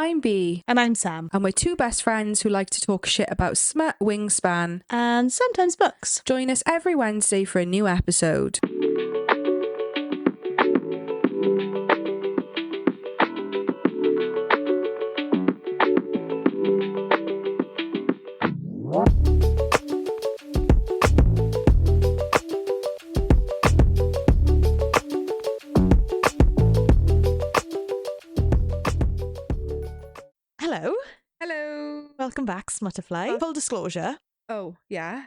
I'm Bea. And I'm Sam. And we're two best friends who like to talk shit about smut, wingspan, and sometimes books. Join us every Wednesday for a new episode. Welcome back, Smutterfly. Full disclosure. Oh, yeah?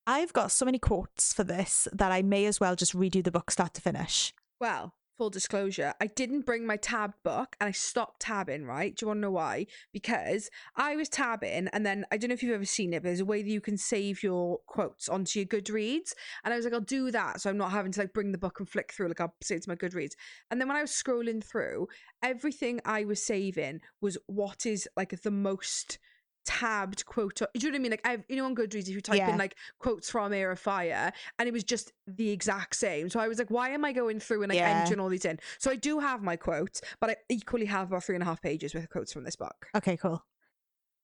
I've got so many quotes for this that I may as well just read you the book start to finish. Well, full disclosure, I didn't bring my tabbed book and I stopped tabbing, right? Do you want to know why? Because I was tabbing and then, I don't know if you've ever seen it, but there's a way that you can save your quotes onto your Goodreads. And I was like, I'll do that so I'm not having to like bring the book and flick through, like I'll say it's my Goodreads. And then when I was scrolling through, everything I was saving was what is like the most tabbed quote. Do you know what I mean? Like, on Goodreads, if you type in like quotes from Heir of Fire, and it was just the exact same. So I was like, why am I going through and like entering all these in? So I do have my quotes, but I equally have about 3.5 pages with quotes from this book. Okay, cool.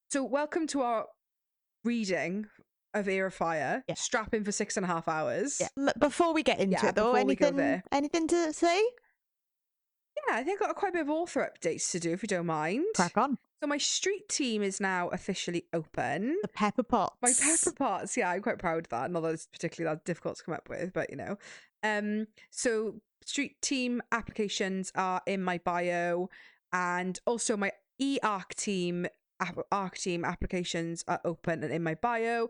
So welcome to our reading of Heir of Fire. Strap in for 6.5 hours. Before we get into it though, anything to say? Yeah, I think I've got quite a bit of author updates to do, if you don't mind. Crack on. So my street team is now officially open. The Pepper Pots. My Pepper Pots, yeah, I'm quite proud of that. Not that it's particularly that difficult to come up with, but So street team applications are in my bio, and also my ARC team applications are open and in my bio.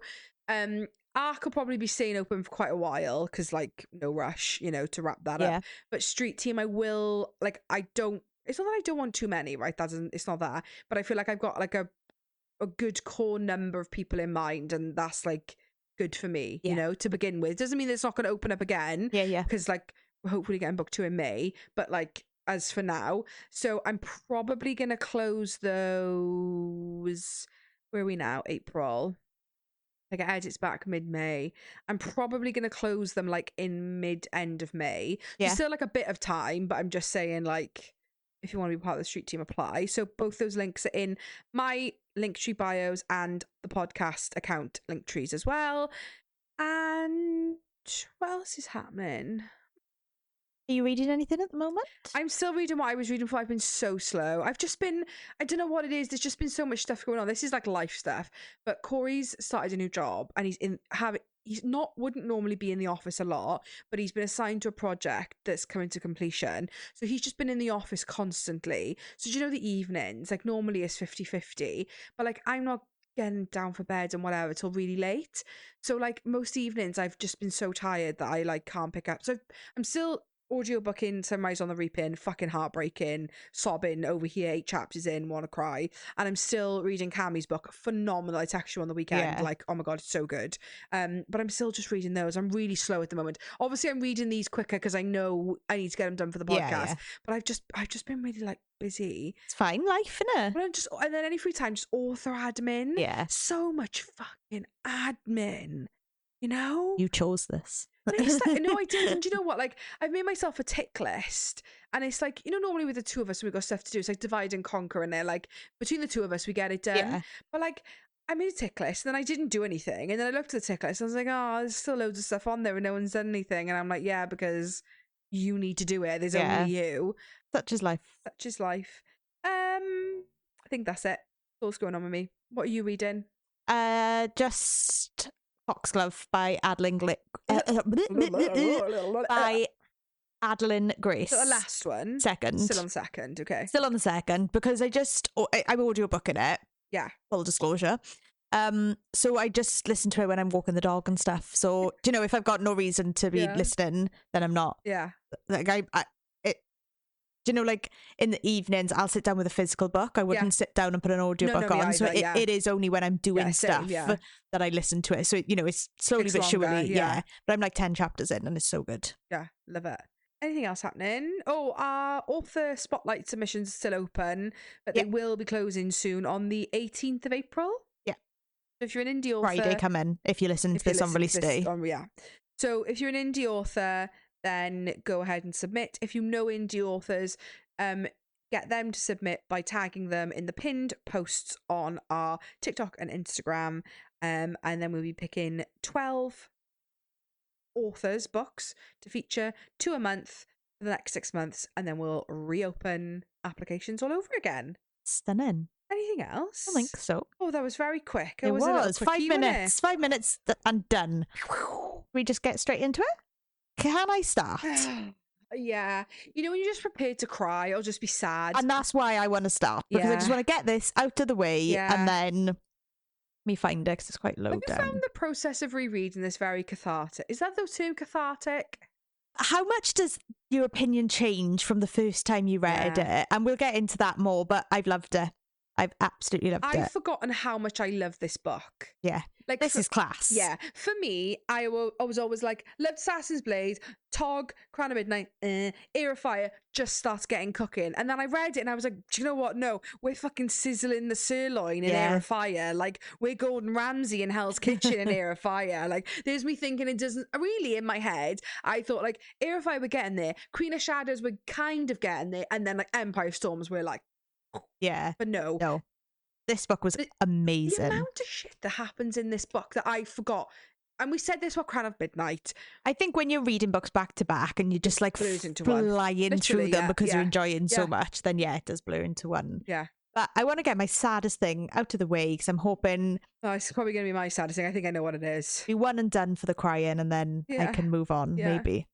ARC will probably be staying open for quite a while because, like, no rush, to wrap that up. But street team, I will, like, it's not that I don't want too many, right? It's not that. But I feel like I've got, like, a good core number of people in mind, and that's, like, good for me, to begin with. Doesn't mean it's not going to open up again. Yeah. Because, like, we're hopefully getting book 2 in May. But, like, as for now. So I'm probably going to close those. Where are we now? April. Like, I edits back mid-May. I'm probably going to close them, like, in mid-end of May. There's still, like, a bit of time, but I'm just saying, like, if you want to be part of the street team, apply. So both those links are in my Linktree bios and the podcast account Linktrees as well. And what else is happening? Are you reading anything at the moment? I'm still reading what I was reading before. I've been so slow. I don't know what it is. There's just been so much stuff going on. This is like life stuff. But Corey's started a new job and wouldn't normally be in the office a lot, but he's been assigned to a project that's coming to completion. So he's just been in the office constantly. So do you know the evenings? Like, normally it's 50-50, but like, I'm not getting down for bed and whatever till really late. So like, most evenings I've just been so tired that I like can't pick up. So I'm still audiobooking Sunrise on the Reaping, fucking heartbreaking, sobbing over here, 8 chapters in, want to cry. And I'm still reading Cammie's book, phenomenal. I text you on the weekend, like, oh my god, it's so good. But I'm still just reading those. I'm really slow at the moment. Obviously I'm reading these quicker because I know I need to get them done for the podcast. But I've just been really like busy. It's fine, life, innit? But and then any free time, just author admin. So much fucking admin, You chose this. It's like, no, I didn't. Do you know what? Like, I've made myself a tick list, and it's like, normally with the two of us, we've got stuff to do. It's like divide and conquer, and they're like, between the two of us, we get it done. But like, I made a tick list, and then I didn't do anything, and then I looked at the tick list, and I was like, oh, there's still loads of stuff on there, and no one's done anything, and I'm like, yeah, because you need to do it. There's only you. Such is life. Such is life. I think that's it. That's all that's going on with me. What are you reading? Just Foxglove by Adeline Grace. So the last one. Second. Still on second, okay. Still on the second, because I'm audiobooking it. Yeah. Full disclosure. So I just listen to it when I'm walking the dog and stuff. So, if I've got no reason to be listening, then I'm not. Yeah. Like, like in the evenings, I'll sit down with a physical book. I wouldn't sit down and put an audiobook on. So it is only when I'm doing stuff that I listen to it. So, it's slowly but surely. But I'm like 10 chapters in and it's so good. Yeah, love it. Anything else happening? Oh, our author spotlight submissions are still open, but they will be closing soon on the 18th of April. Yeah. So if you're an indie author... Friday, come in if you're listening to this on release day. So if you're an indie author, then go ahead and submit. If you know indie authors, get them to submit by tagging them in the pinned posts on our TikTok and Instagram. And then we'll be picking 12 authors' books to feature, 2 a month for the next 6 months, and then we'll reopen applications all over again. Stunning. Anything else? I think so. Oh, that was very quick. It was 5 minutes. 5 minutes and done. We just get straight into it? Can I start? Yeah. You know, when you're just prepared to cry or just be sad. And that's why I want to start. Because I just want to get this out of the way and then me find it because it's quite low down. Have you found the process of rereading this very cathartic? Is that the term, cathartic? How much does your opinion change from the first time you read it? And we'll get into that more, but I've loved it. I've absolutely loved it. I've forgotten how much I love this book. Yeah. Like this is class. Yeah. For me, I was always like, loved Assassin's Blade, Tog, Crown of Midnight, Heir of Fire just starts getting cooking. And then I read it and I was like, do you know what? No, we're fucking sizzling the sirloin in Heir of Fire. Like, we're Gordon Ramsay in Hell's Kitchen in Heir of Fire. Like, there's me thinking it doesn't really, in my head, I thought like Heir of Fire were getting there, Queen of Shadows were kind of getting there, and then like Empire of Storms were like, but no. This book was amazing. The amount of shit that happens in this book that I forgot. And we said this about Crown of Midnight. I think when you're reading books back to back and you're just like flying through them because you're enjoying so much, then it does blur into one. Yeah. But I want to get my saddest thing out of the way because I'm hoping... Oh, it's probably going to be my saddest thing. I think I know what it is. Be one and done for the crying and then I can move on, maybe.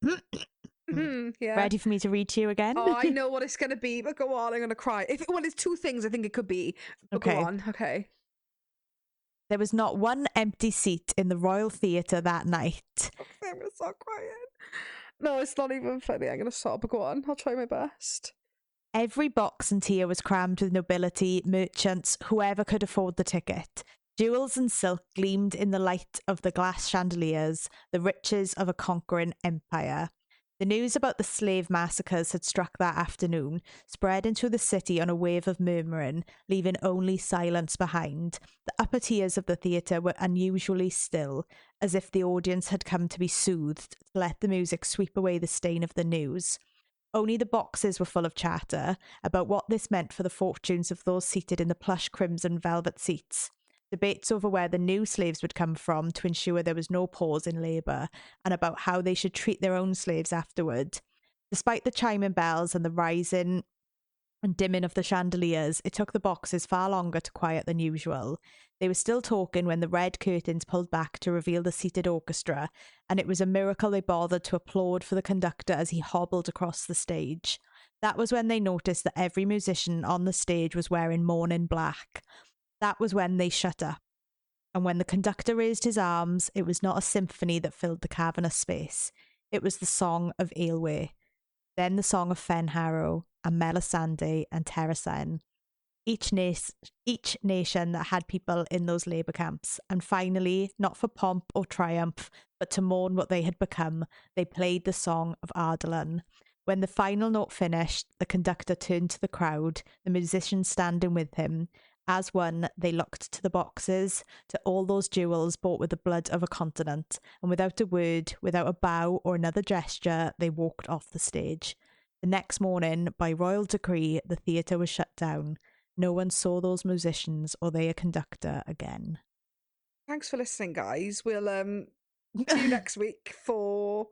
Ready for me to read to you again? Oh, I know what it's going to be, but go on, I'm going to cry. It's 2 things I think it could be. But go on, okay. There was not one empty seat in the Royal Theatre that night. Okay, I'm going to start crying. No, it's not even funny. I'm going to stop, but go on. I'll try my best. Every box and tier was crammed with nobility, merchants, whoever could afford the ticket. Jewels and silk gleamed in the light of the glass chandeliers, the riches of a conquering empire. The news about the slave massacres had struck that afternoon, spread into the city on a wave of murmuring, leaving only silence behind. The upper tiers of the theatre were unusually still, as if the audience had come to be soothed, to let the music sweep away the stain of the news. Only the boxes were full of chatter about what this meant for the fortunes of those seated in the plush crimson velvet seats. Debates over where the new slaves would come from to ensure there was no pause in labour, and about how they should treat their own slaves afterward. Despite the chiming bells and the rising and dimming of the chandeliers, it took the boxes far longer to quiet than usual. They were still talking when the red curtains pulled back to reveal the seated orchestra, and it was a miracle they bothered to applaud for the conductor as he hobbled across the stage. That was when they noticed that every musician on the stage was wearing mourning black. That was when they shut up. And when the conductor raised his arms, it was not a symphony that filled the cavernous space. It was the song of Aelwe, then the song of Fenharrow, and Melisande and Terrasen. Each nation that had people in those labour camps. And finally, not for pomp or triumph, but to mourn what they had become, they played the song of Ardalan. When the final note finished, the conductor turned to the crowd, the musicians standing with him. As one, they looked to the boxes, to all those jewels bought with the blood of a continent, and without a word, without a bow or another gesture, they walked off the stage. The next morning, by royal decree, the theatre was shut down. No one saw those musicians or their conductor again. Thanks for listening, guys. We'll see you next week for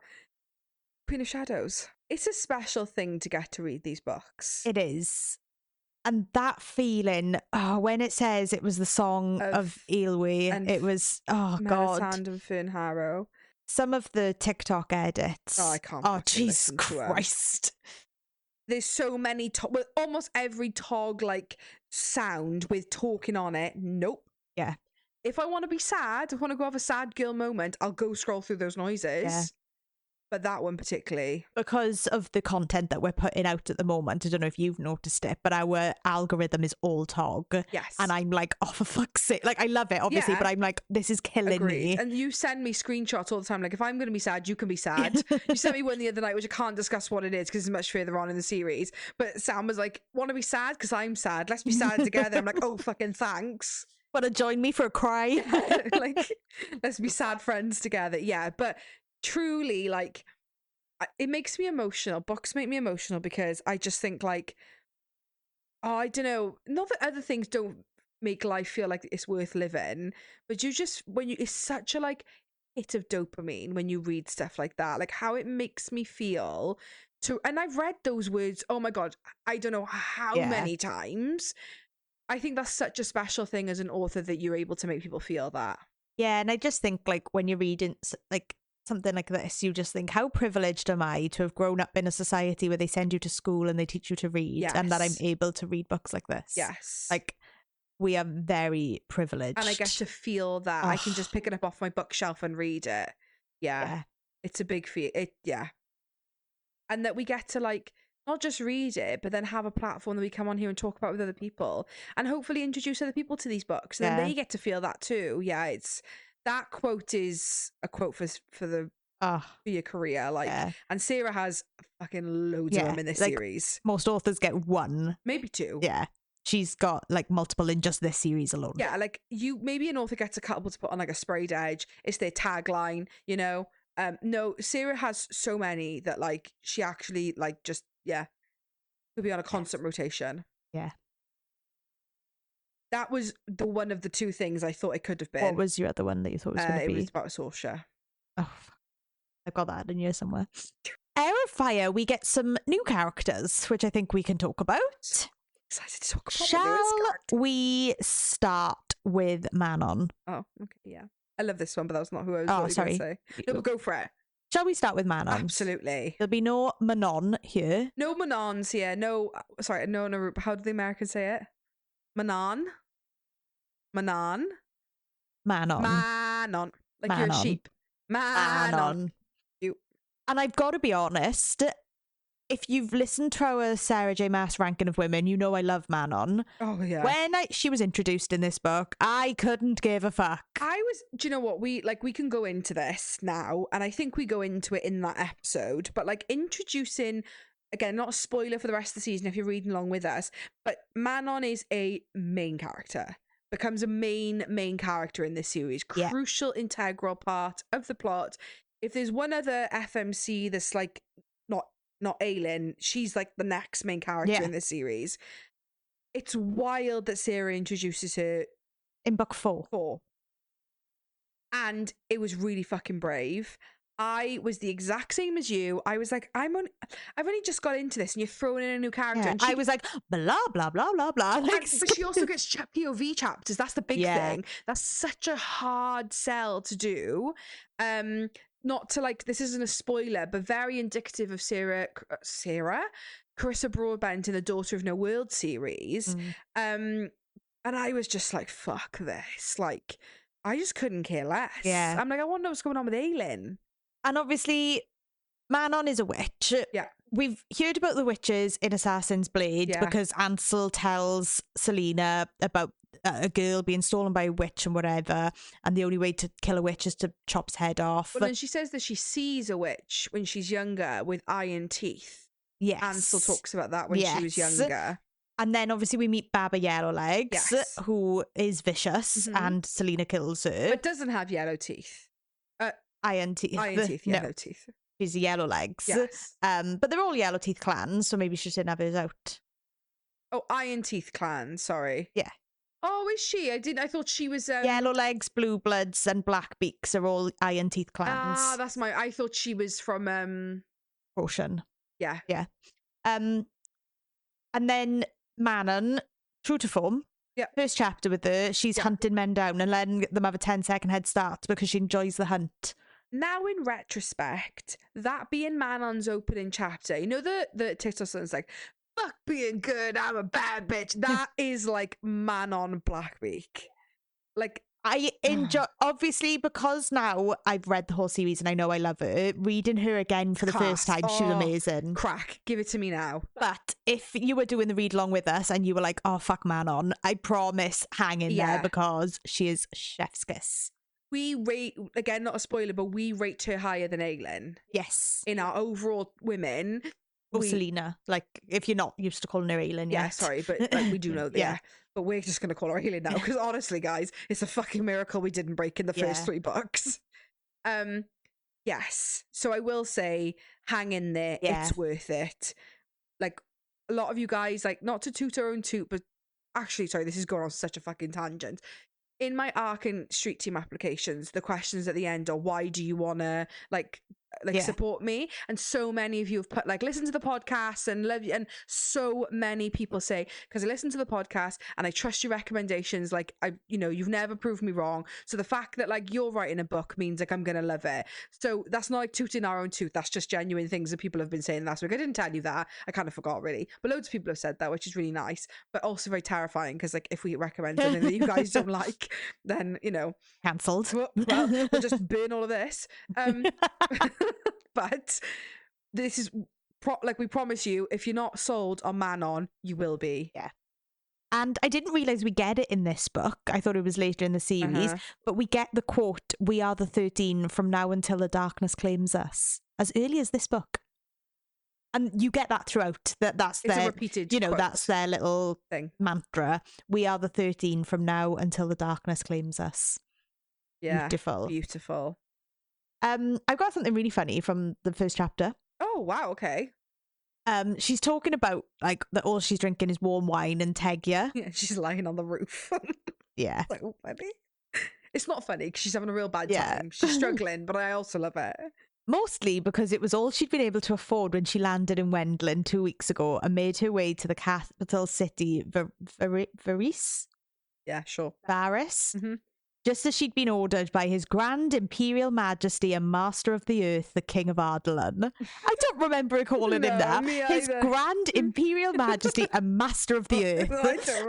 Queen of Shadows. It's a special thing to get to read these books. It is. And that feeling, when it says it was the song of Aelwe, it was, God. Melisande and Fenharrow. Some of the TikTok edits. Oh, I can't. Oh, Jesus Christ. There's so many, almost every Tog like sound with talking on it. Nope. Yeah. If I want to be sad, if I want to go have a sad girl moment, I'll go scroll through those noises. Yeah. But that one particularly. Because of the content that we're putting out at the moment, I don't know if you've noticed it, but our algorithm is all Tog. Yes. And I'm like, oh, for fuck's sake. Like, I love it, obviously, but I'm like, this is killing me. And you send me screenshots all the time. Like, if I'm going to be sad, you can be sad. You sent me one the other night, which I can't discuss what it is because it's much further on in the series. But Sam was like, want to be sad? Because I'm sad. Let's be sad together. I'm like, oh, fucking thanks. Want to join me for a cry? Like, let's be sad friends together. Yeah, but truly, like, it makes me emotional. Books make me emotional because I just think, like, Oh, I don't know. Not that other things don't make life feel like it's worth living, but you just, it's such a like hit of dopamine when you read stuff like that, like how it makes me feel and I've read those words, oh my God, I don't know how many times. I think that's such a special thing as an author, that you're able to make people feel that. Yeah, and I just think, like, when you're reading like something like this, you just think, how privileged am I to have grown up in a society where they send you to school and they teach you to read, and that I'm able to read books like this. Yes. Like, we are very privileged. And I get to feel that. I can just pick it up off my bookshelf and read it. Yeah. It's a big feel. And that we get to, like, not just read it, but then have a platform that we come on here and talk about with other people, and hopefully introduce other people to these books. And then they get to feel that too. Yeah, that quote is a quote for your career. Like, and Sarah has fucking loads of them in this series. Most authors get one, maybe two. Yeah, she's got like multiple in just this series alone. Yeah, like maybe an author gets a couple to put on like a sprayed edge. It's their tagline, you know. No, Sarah has so many that like she actually like just could be on a constant rotation. Yeah. That was the one of the two things I thought it could have been. What was your other one that you thought was going to be? It was about Sorsha. Oh, I've got that in here somewhere. Heir of Fire, we get some new characters, which I think we can talk about. Excited to talk about. Shall we start with Manon? Oh, okay, yeah. I love this one, but that was not who I was going to say. No, but go for it. Shall we start with Manon? Absolutely. There'll be no Manon here. No Manons here. No, sorry, no. How do the Americans say it? Manon? Manon? Manon. Manon. Like Manon. You're a sheep. Manon. You. And I've got to be honest, if you've listened to our Sarah J. Maas ranking of women, you know I love Manon. Oh, yeah. When she was introduced in this book, I couldn't give a fuck. Do you know what? We can go into this now, and I think we go into it in that episode, but like introducing, again, not a spoiler for the rest of the season if you're reading along with us, but Manon is a main character. Becomes a main character in this series. Crucial, integral part of the plot. If there's one other FMC that's like not Aelin, she's like the next main character in this series. It's wild that Sarah introduces her in book 4. And it was really fucking brave. I was the exact same as you. I was like, I've only just got into this, and you're throwing in a new character. Yeah, and I was like, blah blah blah blah blah. But she also gets POV chapters. That's the big thing. That's such a hard sell to do. Not to like, this isn't a spoiler, but very indicative of Sarah, Carissa Broadbent in the Daughter of No World series. And I was just like, fuck this. Like, I just couldn't care less. Yeah. I'm like, I wonder what's going on with Aelin. And obviously, Manon is a witch. Yeah. We've heard about the witches in Assassin's Blade because Ansel tells Celaena about a girl being stolen by a witch and whatever, and the only way to kill a witch is to chop his head off. Well, then she says that she sees a witch when she's younger with iron teeth. Yes. Ansel talks about that when she was younger. And then obviously we meet Baba Yellowlegs, who is vicious, and Celaena kills her. But doesn't have yellow teeth. Iron teeth. Yellow teeth. She's Yellowlegs. Yes. But they're all Yellow Teeth clans, so maybe she didn't have hers out. Oh, Iron Teeth clan, sorry. Yeah. Oh, is she? I thought she was Yellowlegs, Blue Bloods, and Blackbeaks are all Iron Teeth clans. Ah, I thought she was from Ocean. Yeah. Yeah. And then Manon, true to form. Yeah. First chapter with her, she's hunting men down and letting them have a 10-second head start because she enjoys the hunt. Now, in retrospect, that being Manon's opening chapter, you know the TikTok son's like, fuck being good, I'm a bad bitch. That is like Manon Blackbeak. Like, I enjoy, obviously, because now I've read the whole series and I know I love her, reading her again for the first time, she was amazing. Crack, give it to me now. But if you were doing the read along with us and you were like, oh, fuck Manon, I promise hang in there because she is chef's kiss. We rate, again, not a spoiler, but we rate her higher than Aelin. Yes. In our overall women. Or Celaena, like, if you're not used to calling her Aelin yet. Yeah, sorry, but like, we do know that. But we're just going to call her Aelin now, because honestly, guys, it's a fucking miracle we didn't break in the first 3 books. Yes. So I will say, hang in there. It's worth it. Like, a lot of you guys, like, not to toot our own toot, but actually, sorry, this is going on such a fucking tangent. In my ARC and Street Team applications, the questions at the end are, why do you want to, like support me? And so many of you have put, like, listen to the podcast and love you. And so many people say, because I listen to the podcast and I trust your recommendations. Like, you've never proved me wrong. So the fact that, like, you're writing a book means, like, I'm going to love it. So that's not like tooting our own tooth. That's just genuine things that people have been saying last week. I didn't tell you that. I kind of forgot, really. But loads of people have said that, which is really nice, but also very terrifying, because, like, if we recommend something that you guys don't like, then, cancelled. Well, we'll just burn all of this. But this is like, we promise you, if you're not sold on Manon, you will be. Yeah. And I didn't realise we get it in this book. I thought it was later in the series. But we get the quote, "We are the 13 from now until the darkness claims us," as early as this book. And you get that throughout. That's it's their, a repeated quote. That's their little thing. Mantra. "We are the 13 from now until the darkness claims us." Yeah. Beautiful. I've got something really funny from the first chapter. Oh, wow, okay. She's talking about, like, that all she's drinking is warm wine and Tegya. Yeah, she's lying on the roof. Yeah. Like, oh, funny. It's not funny because she's having a real bad time. She's struggling, but I also love it. Mostly because it was all she'd been able to afford when she landed in Wendlin 2 weeks ago and made her way to the capital city, Varys? Yeah, sure. Varys. Mm-hmm. Just as she'd been ordered by his Grand Imperial Majesty and Master of the Earth, the King of Ardalan. I don't remember calling him that. His Grand Imperial Majesty and Master of the Earth.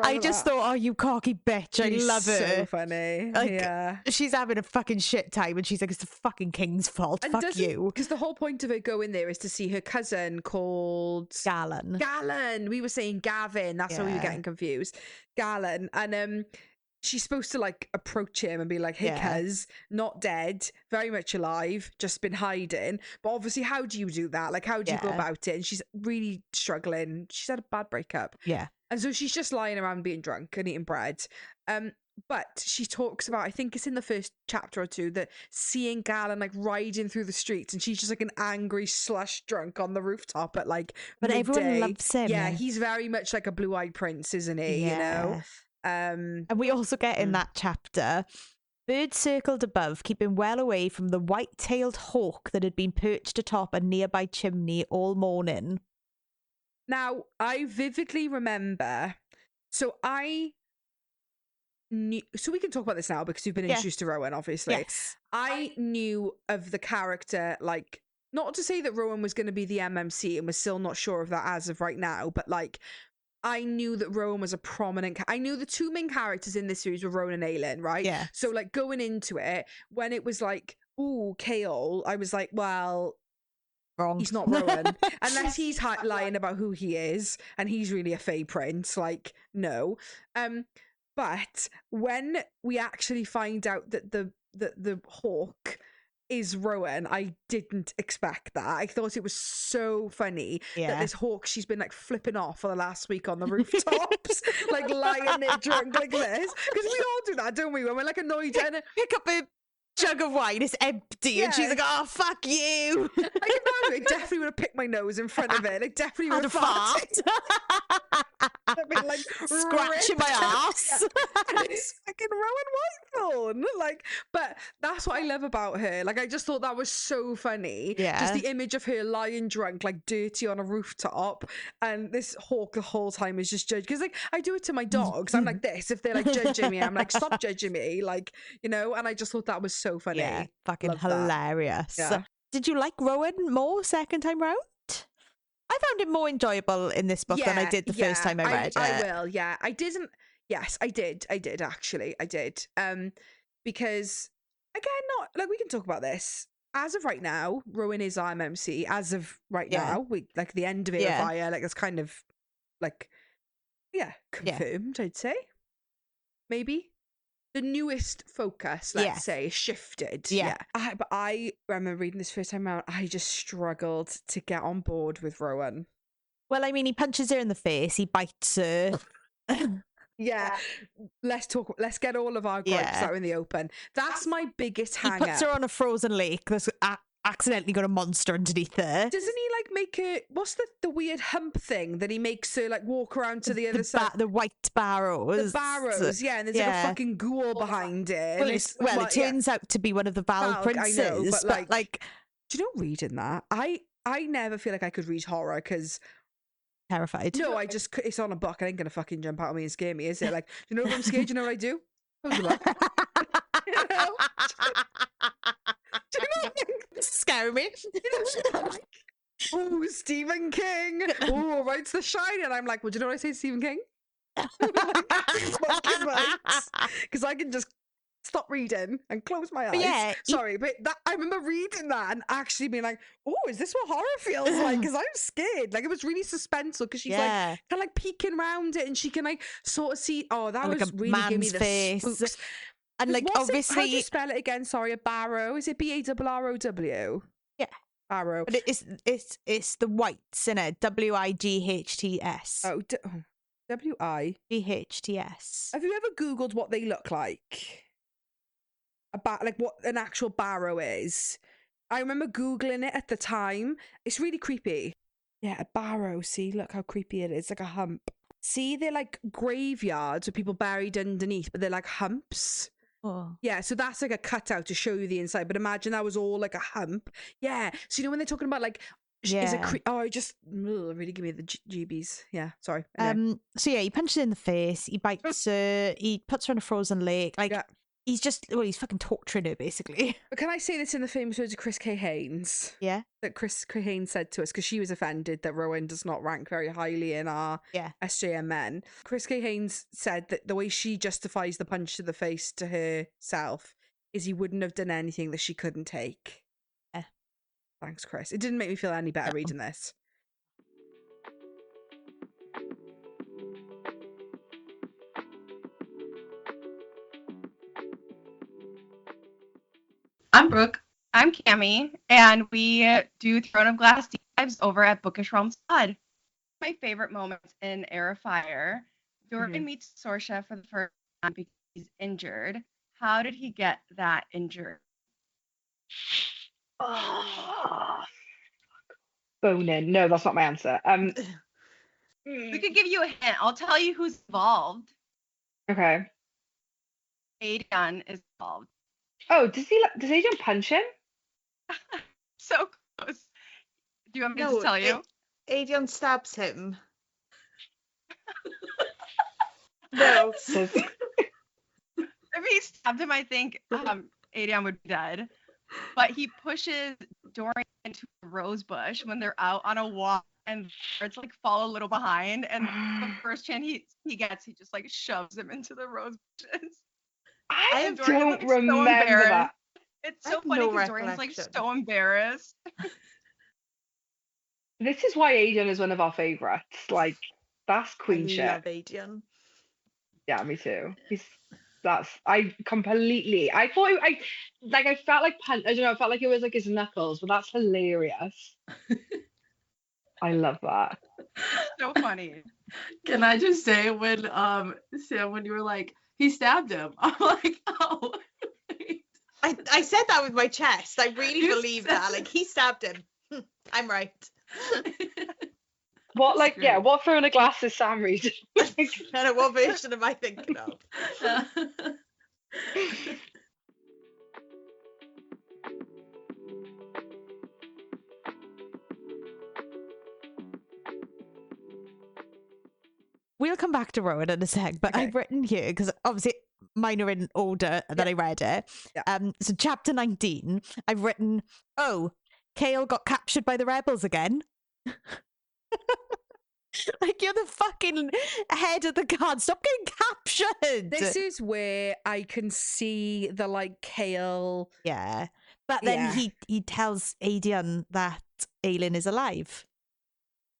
I just thought, oh, you cocky bitch. I love it. So funny. Like, yeah. She's having a fucking shit time and she's like, it's the fucking king's fault. And fuck you. Because the whole point of her going there is to see her cousin called... Galen. We were saying Gavin. That's why we were getting confused. Galen. And... she's supposed to, like, approach him and be like, hey, cuz, not dead, very much alive, just been hiding. But obviously, how do you do that? Like, how do you go about it? And she's really struggling. She's had a bad breakup. Yeah. And so she's just lying around being drunk and eating bread. But she talks about, I think it's in the first chapter or two, that seeing Galen, like, riding through the streets, and she's just like an angry slush drunk on the rooftop at, like, but midday. Everyone loves him. Yeah, he's very much like a blue-eyed prince, isn't he? You know? And we also get in that chapter, birds circled above, keeping well away from the white-tailed hawk that had been perched atop a nearby chimney all morning. Now, I vividly remember, so we can talk about this now because we've been introduced to Rowan, obviously. Yes. I knew of the character, like, not to say that Rowan was going to be the MMC, and we're still not sure of that as of right now, but, like, I knew that Rowan was a prominent... I knew the two main characters in this series were Rowan and Aelin, right? Yeah. So, like, going into it, when it was like, ooh, Chaol, I was like, well... Wrong. He's not Rowan. Unless he's lying about who he is, and he's really a Fae Prince. Like, no. But when we actually find out that the hawk... is Rowan, I didn't expect that. I thought it was so funny that this hawk, she's been, like, flipping off for the last week on the rooftops, like, lying there drunk like this. Because we all do that, don't we? When we're, like, annoyed and pick up a jug of wine, it's empty, and she's like, oh, fuck you. I can imagine, I definitely would have picked my nose in front of it. I definitely would have farted. I've been, like, scratching my ass. And it's fucking Rowan Whitethorn. Like, but that's what I love about her. Like, I just thought that was so funny. Yeah. Just the image of her lying drunk, like, dirty on a rooftop, and this hawk the whole time is just judged. Because, like, I do it to my dogs. I'm like this. If they're, like, judging me, I'm like, stop judging me. Like, you know, and I just thought that was so funny. Yeah, fucking hilarious. Yeah. Did you like Rowan more second time round? I found it more enjoyable in this book than I did the first time I read it. I will, yeah. I didn't... Yes, I did, actually. I did. Because, again, not... Like, we can talk about this. As of right now, Rowan is our MMC. As of right now, we like, the end of Heir of Fire, like, that's kind of, like, confirmed, I'd say. Maybe. The newest focus, let's say, shifted. Yeah. But I remember reading this first time out, I just struggled to get on board with Rowan. Well, I mean, he punches her in the face, he bites her. Yeah. Let's get all of our gripes out in the open. That's my biggest hang-up. He puts her on a frozen lake. That's accidentally got a monster underneath her. Doesn't he like make a what's the weird hump thing that he makes her like walk around to the other side? The white barrows. The barrows, yeah, and there's like a fucking ghoul behind it. Well, it turns out to be one of the Val princes. I know, but like, do you know reading that? I never feel like I could read horror because terrified. No, it's on a book. I ain't gonna fucking jump out on me and scare me, is it? Like, do you know if I'm scared? Do you know what I do? Close the book. You know? Do you know what I mean? Scare me. You know, like, oh, Stephen King. Oh, writes The Shining. And I'm like, well, do you know what I say to Stephen King? Because I can just stop reading and close my eyes. Yeah, sorry, but I remember reading that and actually being like, oh, is this what horror feels like? Because I'm scared. Like, it was really suspenseful because she's like kind of like peeking around it and she can like sort of see, that and was like really giving me the face. Spooks. And like, obviously, how do you spell it again? Sorry, a barrow. Is it BARROW? Yeah, barrow. But it's the whites, isn't it? WIGHTS. Oh, WIGHTS. Have you ever Googled what they look like? About like what an actual barrow is? I remember Googling it at the time. It's really creepy. Yeah, a barrow. See, look how creepy it is. Like a hump. See, they're like graveyards with people buried underneath, but they're like humps. Oh. Yeah, so that's like a cutout to show you the inside. But imagine that was all like a hump. Yeah. So you know when they're talking about like, is it really give me the GBs. Yeah, sorry. Anyway. So yeah, he punches her in the face. He bites her. He puts her in a frozen lake. Like. Yeah. He's fucking torturing her, basically. But can I say this in the famous words of Chris K. Haynes? Yeah. That Chris K. Haynes said to us, because she was offended that Rowan does not rank very highly in our SJM men. Chris K. Haynes said that the way she justifies the punch to the face to herself is he wouldn't have done anything that she couldn't take. Thanks, Chris. It didn't make me feel any better reading this. I'm Brooke. I'm Cammie, and we do Throne of Glass deep dives over at Bookish Realms Pod. My favorite moments in Heir of Fire. Dorian meets Sorsha for the first time because he's injured. How did he get that injured? Bonin. No, that's not my answer. We could give you a hint. I'll tell you who's involved. Okay. Aedion is involved. Oh, does Aedion punch him? So close. Do you want me to tell you? Aedion stabs him. No. If he stabbed him, I think Aedion would be dead. But he pushes Dorian into a rose bush when they're out on a walk, and it's like fall a little behind. And the first chance he gets, he just like shoves him into the rose bushes. I don't remember that. It's so funny because Dorian's like so embarrassed. This is why Aedion is one of our favorites. Like, that's queen shit. I love Aedion. Yeah, me too. I felt like I don't know, I felt like it was like his knuckles, but that's hilarious. I love that. So funny. Can I just say when Sam, when you were like, he stabbed him, I'm like, oh. I said that with my chest. I really believe that. Like, he stabbed him. I'm right. What Throne of Glass is Sam reading? And what version am I thinking of? We'll come back to Rowan in a sec, but I've written here, because obviously mine are in order that I read it. Yeah. So chapter 19, I've written, Chaol got captured by the rebels again. Like, you're the fucking head of the guard. Stop getting captured. This is where I can see the like Chaol. Yeah. But then he tells Aedion that Aelin is alive.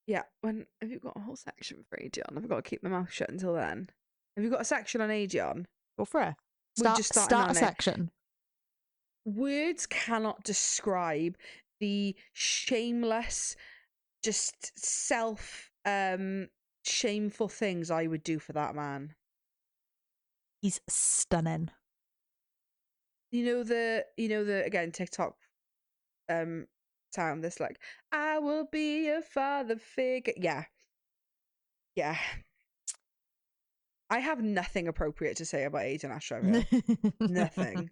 Yeah. Have you got a whole section for Aedion? I've got to keep my mouth shut until then. Have you got a section on Aedion? Go for it. Start a section. Words cannot describe the shameless, just shameful things I would do for that man. He's stunning. You know the again TikTok sound. This like, I will be a father figure. Yeah. I have nothing appropriate to say about Aiden Ashriver. Nothing.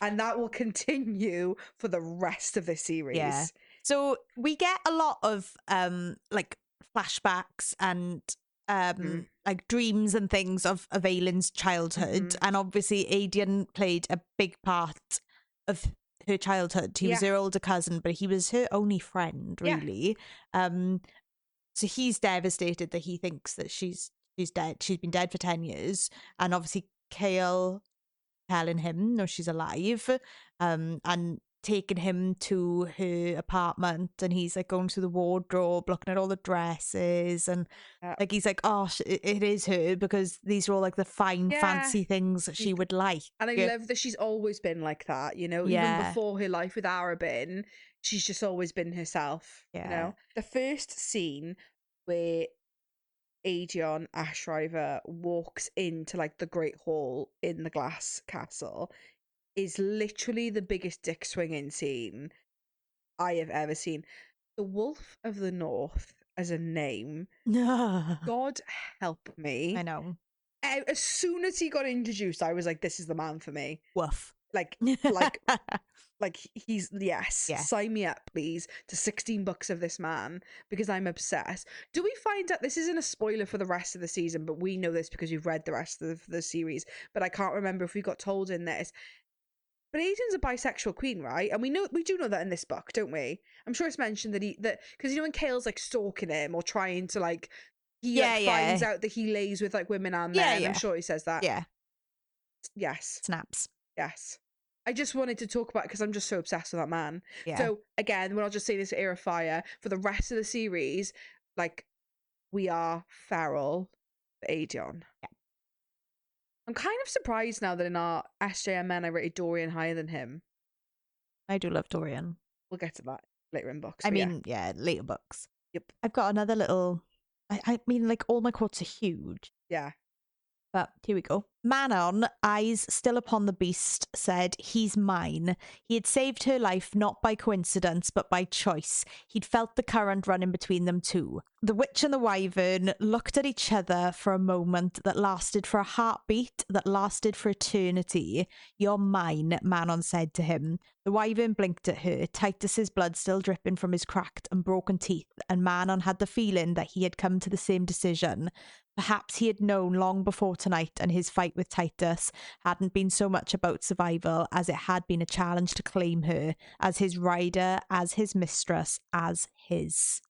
And that will continue for the rest of this series. Yeah. So we get a lot of like flashbacks and like dreams and things of Aylin's childhood. And obviously Aiden played a big part of her childhood. He was her older cousin, but he was her only friend, really. So he's devastated that he thinks that she's dead. She's been dead for 10 years. And obviously Kale telling him no, she's alive, and taking him to her apartment, and he's like going through the wardrobe looking at all the dresses, and like he's like, oh, it is her, because these are all like the fine fancy things that she would like. And I love that she's always been like that, you know, even before her life with Arabin, she's just always been herself. You know, the first scene where Aedion Ashriver walks into like the Great Hall in the glass castle is literally the biggest dick swinging scene I have ever seen. The Wolf of the North as a name, God help me. I know. As soon as he got introduced, I was like, this is the man for me. Woof. Like he's sign me up, please, to 16 books of this man, because I'm obsessed. Do we find out, this isn't a spoiler for the rest of the season, but we know this because we've read the rest of the series, but I can't remember if we got told in this. But Aiden's a bisexual queen, right? And we do know that in this book, don't we? I'm sure it's mentioned that because you know when Kale's like stalking him or trying to like finds out that he lays with like women and men. I'm sure he says that. Yeah. Yes. Snaps. Yes. I just wanted to talk about it because I'm just so obsessed with that man. Yeah. So again, when I'll just say this Heir of Fire, for the rest of the series, like, we are feral for Aedion. Yeah. I'm kind of surprised now that in our SJMN I rated Dorian higher than him. I do love Dorian. We'll get to that later in books. I mean, later books. Yep. I've got another little... I mean, like, all my quotes are huge. Yeah. But here we go. Manon, eyes still upon the beast, said, he's mine. He had saved her life not by coincidence, but by choice. He'd felt the current running between them too. The witch and the wyvern looked at each other for a moment that lasted for a heartbeat, that lasted for eternity. You're mine, Manon said to him. The wyvern blinked at her, Titus's blood still dripping from his cracked and broken teeth, and Manon had the feeling that he had come to the same decision. Perhaps he had known long before tonight, and his fight with Titus hadn't been so much about survival as it had been a challenge to claim her as his rider, as his mistress, as his.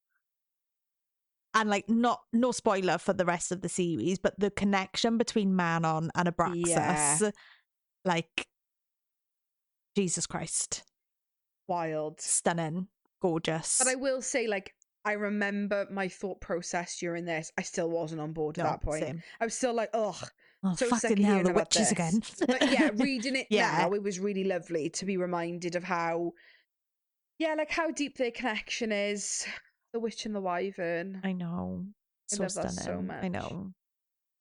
And like, no spoiler for the rest of the series, but the connection between Manon and Abraxas, like, Jesus Christ. Wild. Stunning. Gorgeous. But I will say, like, I remember my thought process during this. I still wasn't on board at that point. Same. I was still like, ugh. So fucking hell, the witches again. But yeah, reading it now, it was really lovely to be reminded of how deep their connection is. The witch and the wyvern. I know. I love that so much. I know.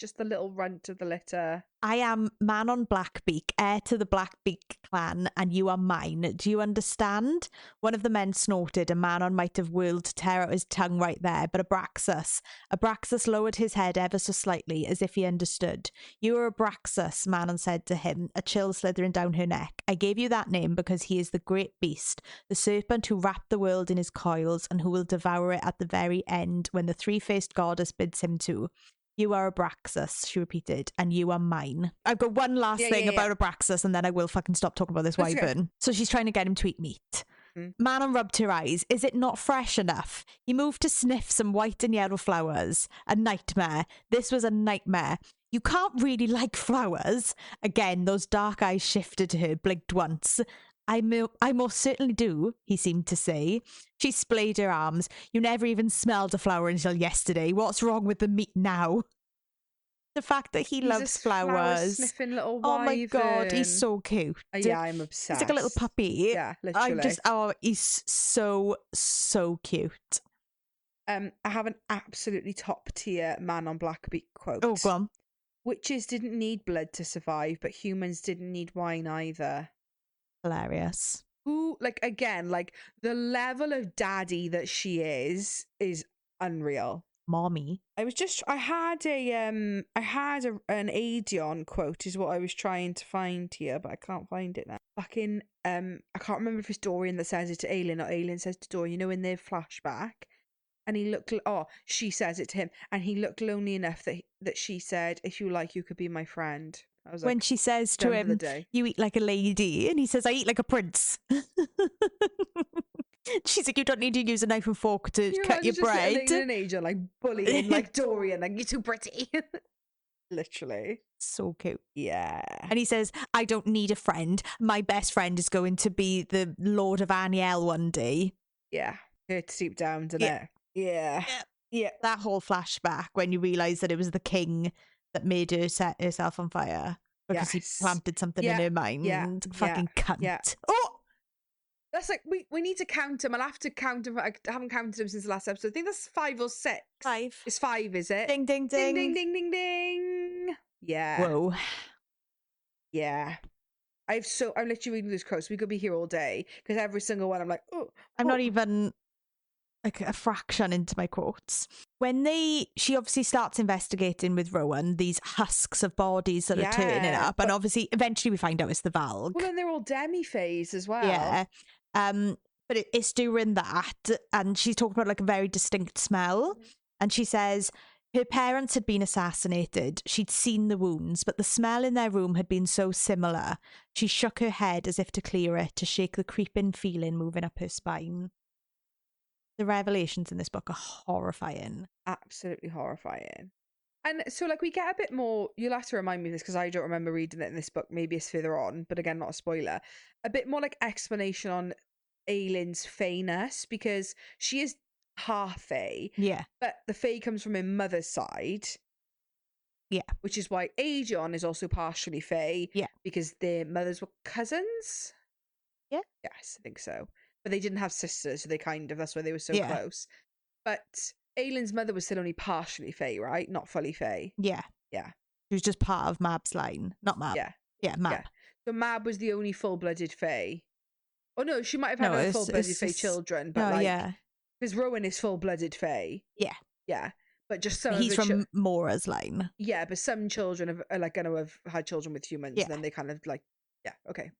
Just the little runt of the litter. I am Manon Blackbeak, heir to the Blackbeak clan, and you are mine. Do you understand? One of the men snorted, and Manon might have whirled to tear out his tongue right there, but Abraxas lowered his head ever so slightly, as if he understood. You are Abraxas, Manon said to him, a chill slithering down her neck. I gave you that name because he is the great beast, the serpent who wrapped the world in his coils, and who will devour it at the very end when the three-faced goddess bids him to. You are Abraxas, she repeated, and you are mine. I've got one last thing about Abraxas, and then I will fucking stop talking about this wyvern. Okay. So she's trying to get him to eat meat. Manon rubbed her eyes. Is it not fresh enough? He moved to sniff some white and yellow flowers. A nightmare. This was a nightmare. You can't really like flowers. Again, those dark eyes shifted to her, blinked once. I most certainly do, he seemed to say. She splayed her arms. You never even smelled a flower until yesterday. What's wrong with the meat now? The fact that he loves flowers. Sniffing little wyvern. Oh my God, he's so cute. Yeah, I'm obsessed. He's like a little puppy. Yeah, literally. He's so, so cute. I have an absolutely top tier Manon Blackbeak quote. Oh, go on. Witches didn't need blood to survive, but humans didn't need wine either. Hilarious. who, like, again, like, the level of daddy that she is unreal. Mommy. I had an Aedion quote is what I was trying to find here, but I can't find it now. Fucking, I can't remember if it's Dorian that says it to Aelin or Aelin says to Dorian, you know, in their flashback. And she says it to him, and he looked lonely enough that she said, if you like, you could be my friend. I was like, when she says to him, you eat like a lady, and he says, I eat like a prince. She's like, you don't need to use a knife and fork to cut your bread. An agent, like, bullying, like, Dorian, like, you're too pretty. Literally. So cute. Yeah. And he says, I don't need a friend. My best friend is going to be the Lord of Aniel one day. Yeah. Hurts deep down, doesn't it? Yeah. Yeah. That whole flashback when you realise that it was the king that made her set herself on fire because he planted something in her mind. Fucking cunt. Yeah. Oh! That's like, we need to count them. I'll have to count them. I haven't counted them since the last episode. I think that's 5 or 6. 5. It's 5, is it? Ding, ding, ding. Ding, ding, ding, ding, ding. Yeah. Whoa. Yeah. I'm literally reading these quotes. We could be here all day because every single one I'm like, oh. I'm not even like a fraction into my quotes. When she obviously starts investigating with Rowan, these husks of bodies that are turning up, and obviously eventually we find out it's the Valg. Well, and they're all demi-phase as well. Yeah. But it's during that, and she's talking about like a very distinct smell, and she says her parents had been assassinated. She'd seen the wounds, but the smell in their room had been so similar. She shook her head as if to clear it, to shake the creeping feeling moving up her spine. The revelations in this book are horrifying. Absolutely horrifying. And so, like, we get a bit more, you'll have to remind me of this because I don't remember reading it in this book. Maybe it's further on, but again, not a spoiler. A bit more, like, explanation on Aelin's fayness, because she is half fae. Yeah. But the fae comes from her mother's side. Yeah. Which is why Aedion is also partially fae. Yeah. Because their mothers were cousins. Yeah. Yes, I think so. But they didn't have sisters, so that's why they were so close. But Aelin's mother was still only partially fae, right? Not fully fae. Yeah. Yeah. She was just part of Mab's line. Not Mab. Yeah. Yeah, Mab. Yeah. So Mab was the only full-blooded fae. Oh, no, she might have had her full-blooded fae children, but because Rowan is full-blooded fae. Yeah. Yeah. But just some he's from Mora's line. Yeah, but some children are like going to have had children with humans, and then they kind of like, okay,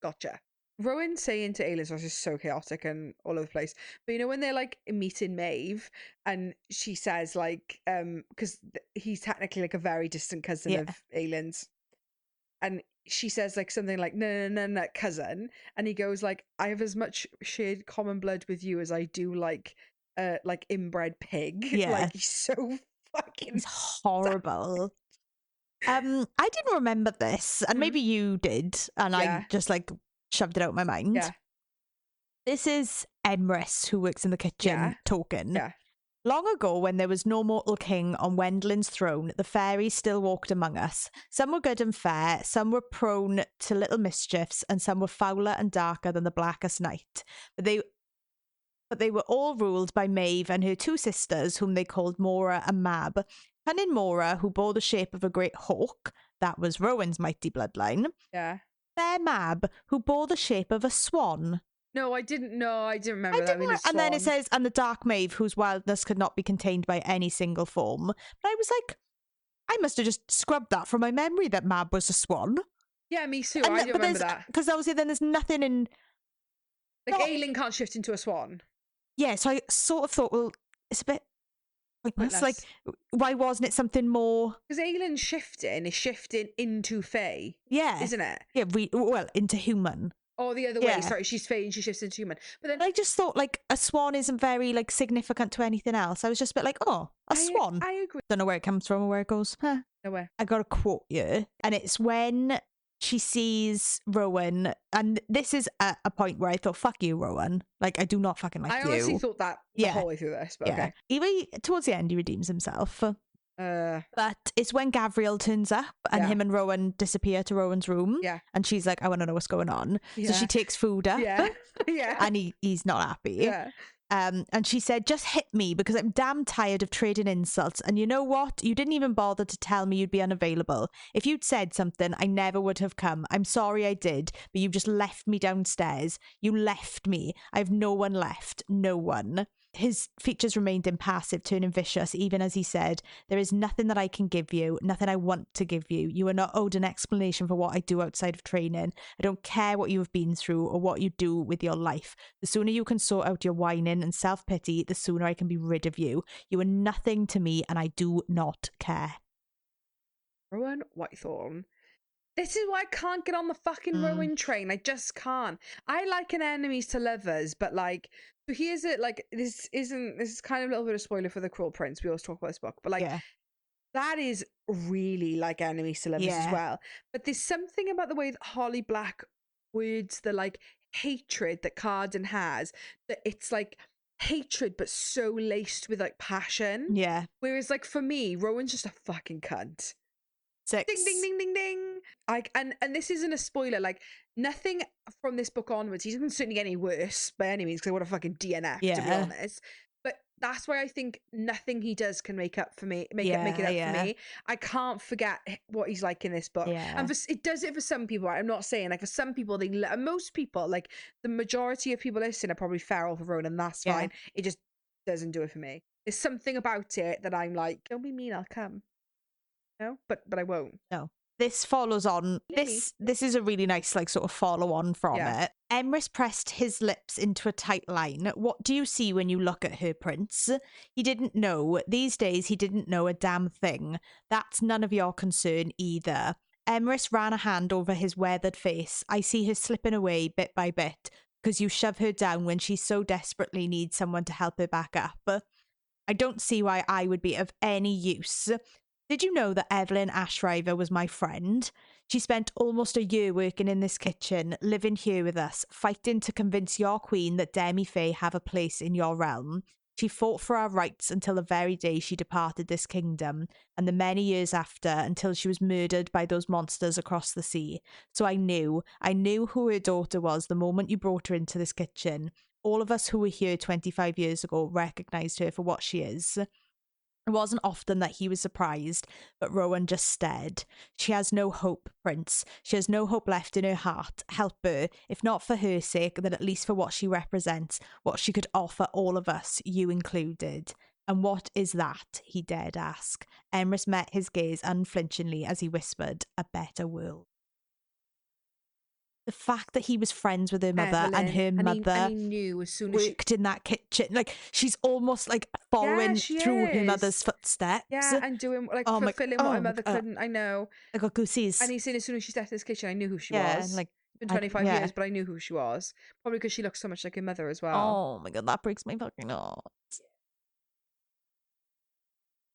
gotcha. Rowan saying to Aelin's house is so chaotic and all over the place. But you know when they're like meeting Maeve and she says like, because he's technically like a very distant cousin of Aelin's, and she says like something like no cousin, and he goes like, I have as much shared common blood with you as I do like inbred pig. Yeah. Like he's so fucking it's horrible. I didn't remember this, and maybe you did, and I just like shoved it out of my mind. Yeah. This is Emrys, who works in the kitchen, talking. Yeah. Long ago, when there was no mortal king on Wendlin's throne, the fairies still walked among us. Some were good and fair, some were prone to little mischiefs, and some were fouler and darker than the blackest night. But they were all ruled by Maeve and her 2 sisters, whom they called Mora and Mab. Cunning Mora, who bore the shape of a great hawk, that was Rowan's mighty bloodline. Yeah. Fair Mab, who bore the shape of a swan. No, I didn't remember that. And then it says, and the dark Maeve, whose wildness could not be contained by any single form. But I was like, I must have just scrubbed that from my memory that Mab was a swan. Yeah, me too. I don't remember that. Because obviously then there's nothing in... Like, Aelin can't shift into a swan. Yeah, so I sort of thought, well, it's a bit... It's like, why wasn't it something more? Because Aelin's shifting is shifting into fae. Yeah. Isn't it? Yeah, into human. Or the other way. Sorry, she's fae and she shifts into human. But then I just thought, like, a swan isn't very, like, significant to anything else. I was just a bit like, a swan. I agree. Don't know where it comes from or where it goes. Nowhere. I got a quote here, and it's when she sees Rowan, and this is a point where I thought, fuck you, Rowan. Like, I do not fucking like you. I honestly thought that the whole way through this, but okay. Even towards the end, he redeems himself. But it's when Gavriel turns up and him and Rowan disappear to Rowan's room. Yeah. And she's like, I want to know what's going on. Yeah. So she takes food up. Yeah. Yeah. And he's not happy. Yeah. And she said, just hit me because I'm damn tired of trading insults. And you know what? You didn't even bother to tell me you'd be unavailable. If you'd said something, I never would have come. I'm sorry I did, but you just left me downstairs. You left me. I have no one left. No one. His features remained impassive, turning vicious, even as he said, there is nothing that I can give you, nothing I want to give you. You are not owed an explanation for what I do outside of training. I don't care what you have been through or what you do with your life. The sooner you can sort out your whining and self-pity, the sooner I can be rid of you. You are nothing to me, and I do not care. Rowan Whitethorn. This is why I can't get on the fucking Rowan train. I just can't. I like an enemies to lovers, but like, so here's it. Like, this is kind of a little bit of spoiler for The Cruel Prince. We always talk about this book, but like, that is really like enemies to lovers as well. But there's something about the way that Holly Black words the like hatred that Carden has, that it's like hatred but so laced with like passion. Yeah. Whereas like for me, Rowan's just a fucking cunt. 6. Ding ding ding ding ding. And this isn't a spoiler. Like, nothing from this book onwards, he doesn't certainly get any worse by any means, because I want a fucking DNF, to be honest. But that's why I think nothing he does can make up for me, make it up for me. I can't forget what he's like in this book. And it does it for some people. I'm not saying, like, for some people, most people, like the majority of people listening, are probably feral for Rowan, and that's fine. It just doesn't do it for me. There's something about it that I'm like, don't be mean, I'll come. No, but I won't. No. This follows on. This is a really nice, like, sort of follow on from it. Emrys pressed his lips into a tight line. What do you see when you look at her, Prince? He didn't know. These days, he didn't know a damn thing. That's none of your concern either. Emrys ran a hand over his weathered face. I see her slipping away bit by bit, because you shove her down when she so desperately needs someone to help her back up. I don't see why I would be of any use. Did you know that Evelyn Ashriver was my friend? She spent almost a year working in this kitchen, living here with us, fighting to convince your queen that Demi-Fae have a place in your realm. She fought for our rights until the very day she departed this kingdom, and the many years after, until she was murdered by those monsters across the sea. So I knew who her daughter was the moment you brought her into this kitchen. All of us who were here 25 years ago recognised her for what she is. It wasn't often that he was surprised, but Rowan just stared. She has no hope, Prince. She has no hope left in her heart. Help her, if not for her sake, then at least for what she represents, what she could offer all of us, you included. And what is that? He dared ask. Emrys met his gaze unflinchingly as he whispered, a better world. The fact that he was friends with her mother, Evelyn, and her mother and he knew as soon as worked in that kitchen. Like, she's almost like following through her mother's footsteps. Yeah, and doing like fulfilling what her mother couldn't. I know. I got goosies. And he's saying as soon as she stepped in this kitchen, I knew who she was. Like, it's been 25 years, but I knew who she was. Probably because she looks so much like her mother as well. Oh my god, that breaks my fucking heart.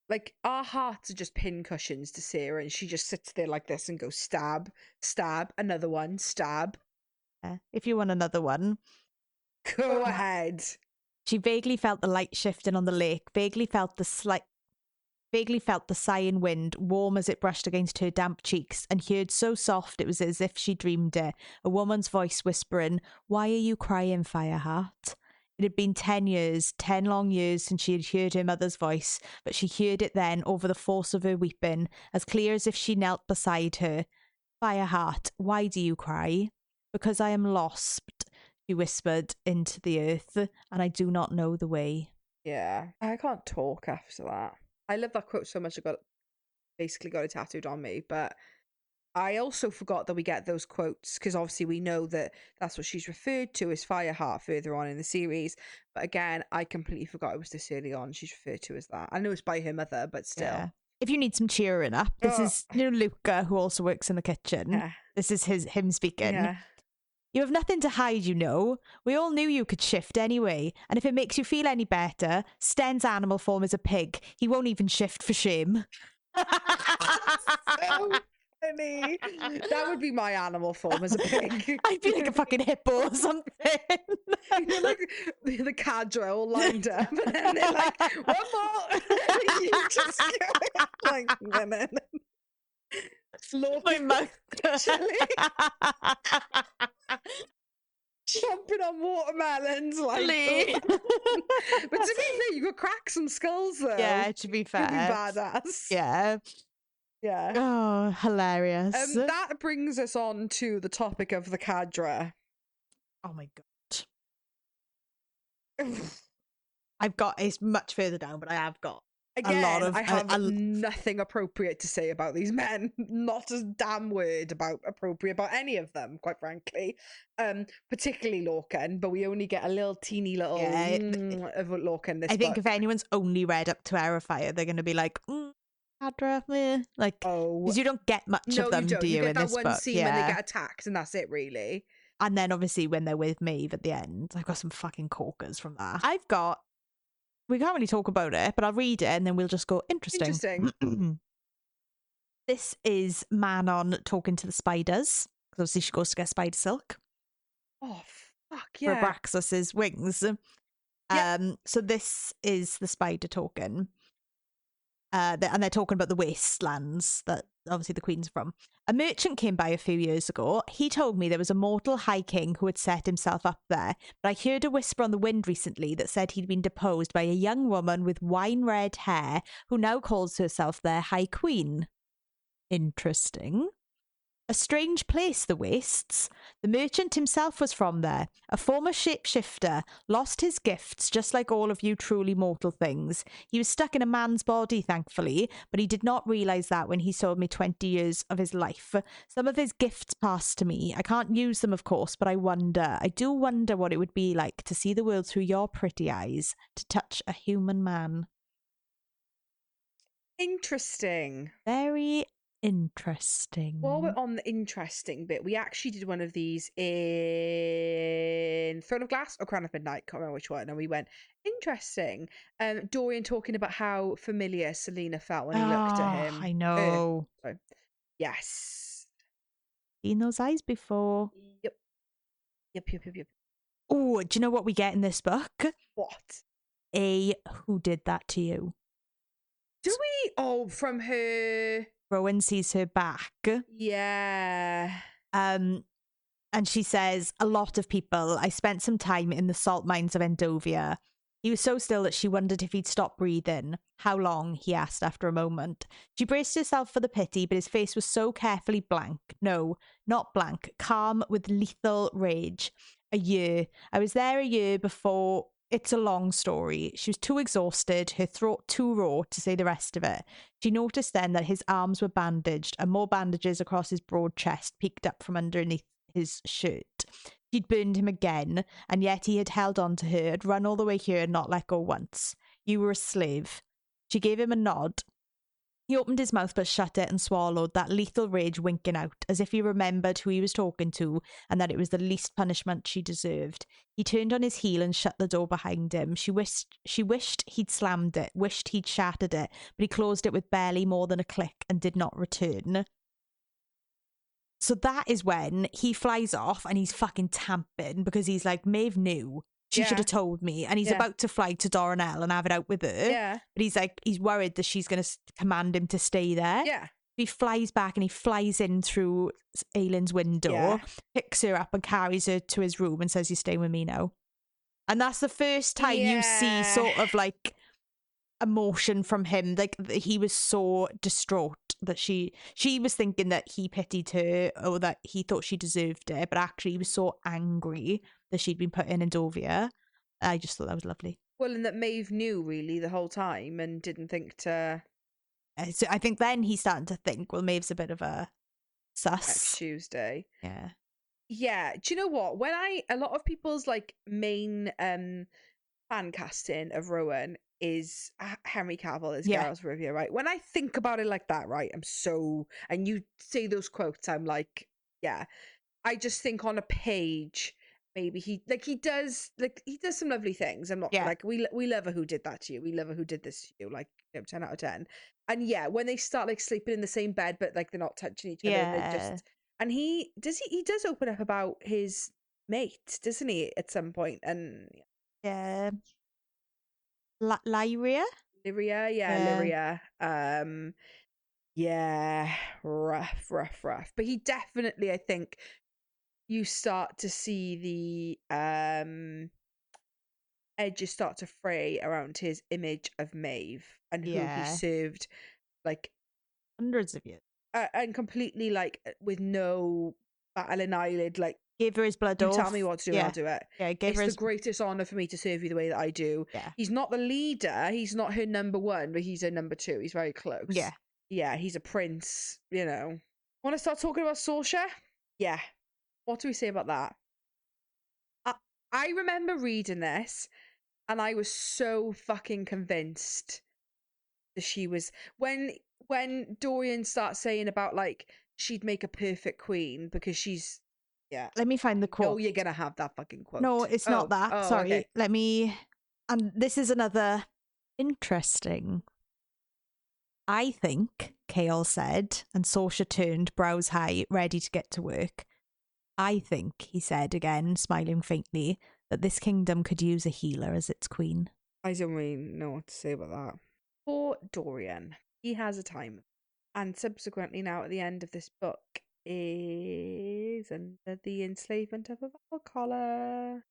Like, our hearts are just pin cushions to Sarah, and she just sits there like this and goes stab, stab, another one, stab. If you want another one, go ahead. She vaguely felt the light shifting on the lake, vaguely felt the sighing wind, warm as it brushed against her damp cheeks, and heard so soft it was as if she dreamed it, a woman's voice whispering, "Why are you crying, Fireheart?" It had been 10 years, 10 long years since she had heard her mother's voice, but she heard it then over the force of her weeping, as clear as if she knelt beside her. "Fireheart, why do you cry?" "Because I am lost," she whispered into the earth, "and I do not know the way." Yeah, I can't talk after that. I love that quote so much, I basically got it tattooed on me, but I also forgot that we get those quotes, because obviously we know that that's what she's referred to as Fireheart further on in the series. But again, I completely forgot it was this early on she's referred to as that. I know it's by her mother, but still. Yeah. If you need some cheering up, this is Luca, who also works in the kitchen. Yeah. This is him speaking. Yeah. "You have nothing to hide, you know. We all knew you could shift anyway. And if it makes you feel any better, Sten's animal form is a pig. He won't even shift for shame." Funny. That would be my animal form as a pig. I'd be like a fucking hippo or something. You know, like the cadre all lined up, and then they're like, "One more." You just go like women. My mouth. chomping on watermelons, like. But to be fair, you could crack some skulls though. Yeah, to be fair, you'd be badass. Yeah. Yeah. Oh, hilarious. That brings us on to the topic of the cadre. Oh my god. I've got, it's much further down, but I have got again, a lot of, I have nothing appropriate to say about these men. Not a damn word appropriate about any of them, quite frankly. Particularly Lorcan, but we only get a little teeny little of Lorcan this I think book. if anyone's only read up to Heir of Fire, they're going to be like, Cadra, like, because you don't get much of them, do you, get in that this one book? scene when they get attacked, and that's it, really. And then obviously when they're with Maeve at the end, I've got some fucking corkers from that. We can't really talk about it, but I'll read it and then we'll just go, interesting. This is Manon talking to the spiders, because obviously she goes to get spider silk. Oh, fuck yeah. For Abraxas's wings. So this is the spider talking. And they're talking about the wastelands that obviously the Queen's from. A merchant came by a few years ago. He told me there was a mortal high king who had set himself up there, but I heard a whisper on the wind recently that said he'd been deposed by a young woman with wine-red hair who now calls herself their High Queen. Interesting. A strange place, the Wastes. The merchant himself was from there, a former shapeshifter, lost his gifts just like all of you truly mortal things. He was stuck in a man's body, thankfully, but he did not realise that when he sold me 20 years of his life. Some of his gifts passed to me. I can't use them, of course, but I do wonder what it would be like to see the world through your pretty eyes, to touch a human man. Interesting. Very interesting. While we're on the interesting bit, we actually did one of these in Throne of Glass or Crown of Midnight, can't remember which one, and we went, interesting. Dorian talking about how familiar Celaena felt when he looked at him. I know. Yes. Seen those eyes before. Yep. Oh, do you know what we get in this book? What? Who did that to you? Do we? Oh, from her... Rowan sees her back. Yeah. And she says, a lot of people. I spent some time in the salt mines of Endovia. He was so still that she wondered if he'd stop breathing. How long? He asked after a moment. She braced herself for the pity, but his face was so carefully blank. No, not blank. Calm with lethal rage. A year. I was there a year before. It's a long story. She was too exhausted, her throat too raw to say the rest of it. She noticed then that his arms were bandaged and more bandages across his broad chest peeked up from underneath his shirt. She'd burned him again, and yet he had held on to her, had run all the way here and not let go once. You were a slave. She gave him a nod. He opened his mouth but shut it and swallowed, that lethal rage winking out, as if he remembered who he was talking to and that it was the least punishment she deserved. He turned on his heel and shut the door behind him. She wished he'd slammed it, wished he'd shattered it, but he closed it with barely more than a click and did not return. So that is when he flies off and he's fucking tamping because he's like, Maeve knew. She should have told me. And he's about to fly to Doranel and have it out with her. Yeah. But he's like, he's worried that she's going to command him to stay there. Yeah. He flies back and he flies in through Aylin's window, picks her up and carries her to his room and says, you're staying with me now. And that's the first time you see sort of like emotion from him. Like he was so distraught that she was thinking that he pitied her or that he thought she deserved it, but actually he was so angry that she'd been put in Endovia. I just thought that was lovely. Well, and that Maeve knew really the whole time and didn't think to... So I think then he's starting to think, well, Maeve's a bit of a sus. Next Tuesday. Yeah. Yeah. Do you know what? When a lot of people's like main fan casting of Rowan is Henry Cavill as Geralt of Rivia, right? When I think about it like that, right, and you say those quotes, I'm like, yeah. I just think on a page, maybe he does some lovely things. I'm not like, we love her who did that to you. We love her who did this to you. Like, 10 out of 10. And yeah, when they start like sleeping in the same bed, but like they're not touching each other. And he does open up about his mate, doesn't he, at some point? And Lyria? Lyria. Yeah, rough. But he definitely, I think, you start to see the edges start to fray around his image of Maeve and who he served, like hundreds of years, and completely like with no battle in eyelid, like gave her his blood off. Tell me what to do, and I'll do it. Yeah, it's the greatest honor for me to serve you the way that I do. Yeah, he's not the leader, he's not her number one, but he's her number two. He's very close. Yeah, he's a prince. You know. Want to start talking about Saoirse? Yeah. What do we say about that? I remember reading this, and I was so fucking convinced that she was when Dorian starts saying about like she'd make a perfect queen because she's Let me find the quote. Oh, you're gonna have that fucking quote. No, it's not that. Sorry. Okay. Let me. And this is another interesting. I think, Chaol said, and Saoirse turned, brows high, ready to get to work. I think, he said again, smiling faintly, that this kingdom could use a healer as its queen. I don't really know what to say about that. Poor Dorian. He has a time. And subsequently now at the end of this book is under the enslavement of a collar.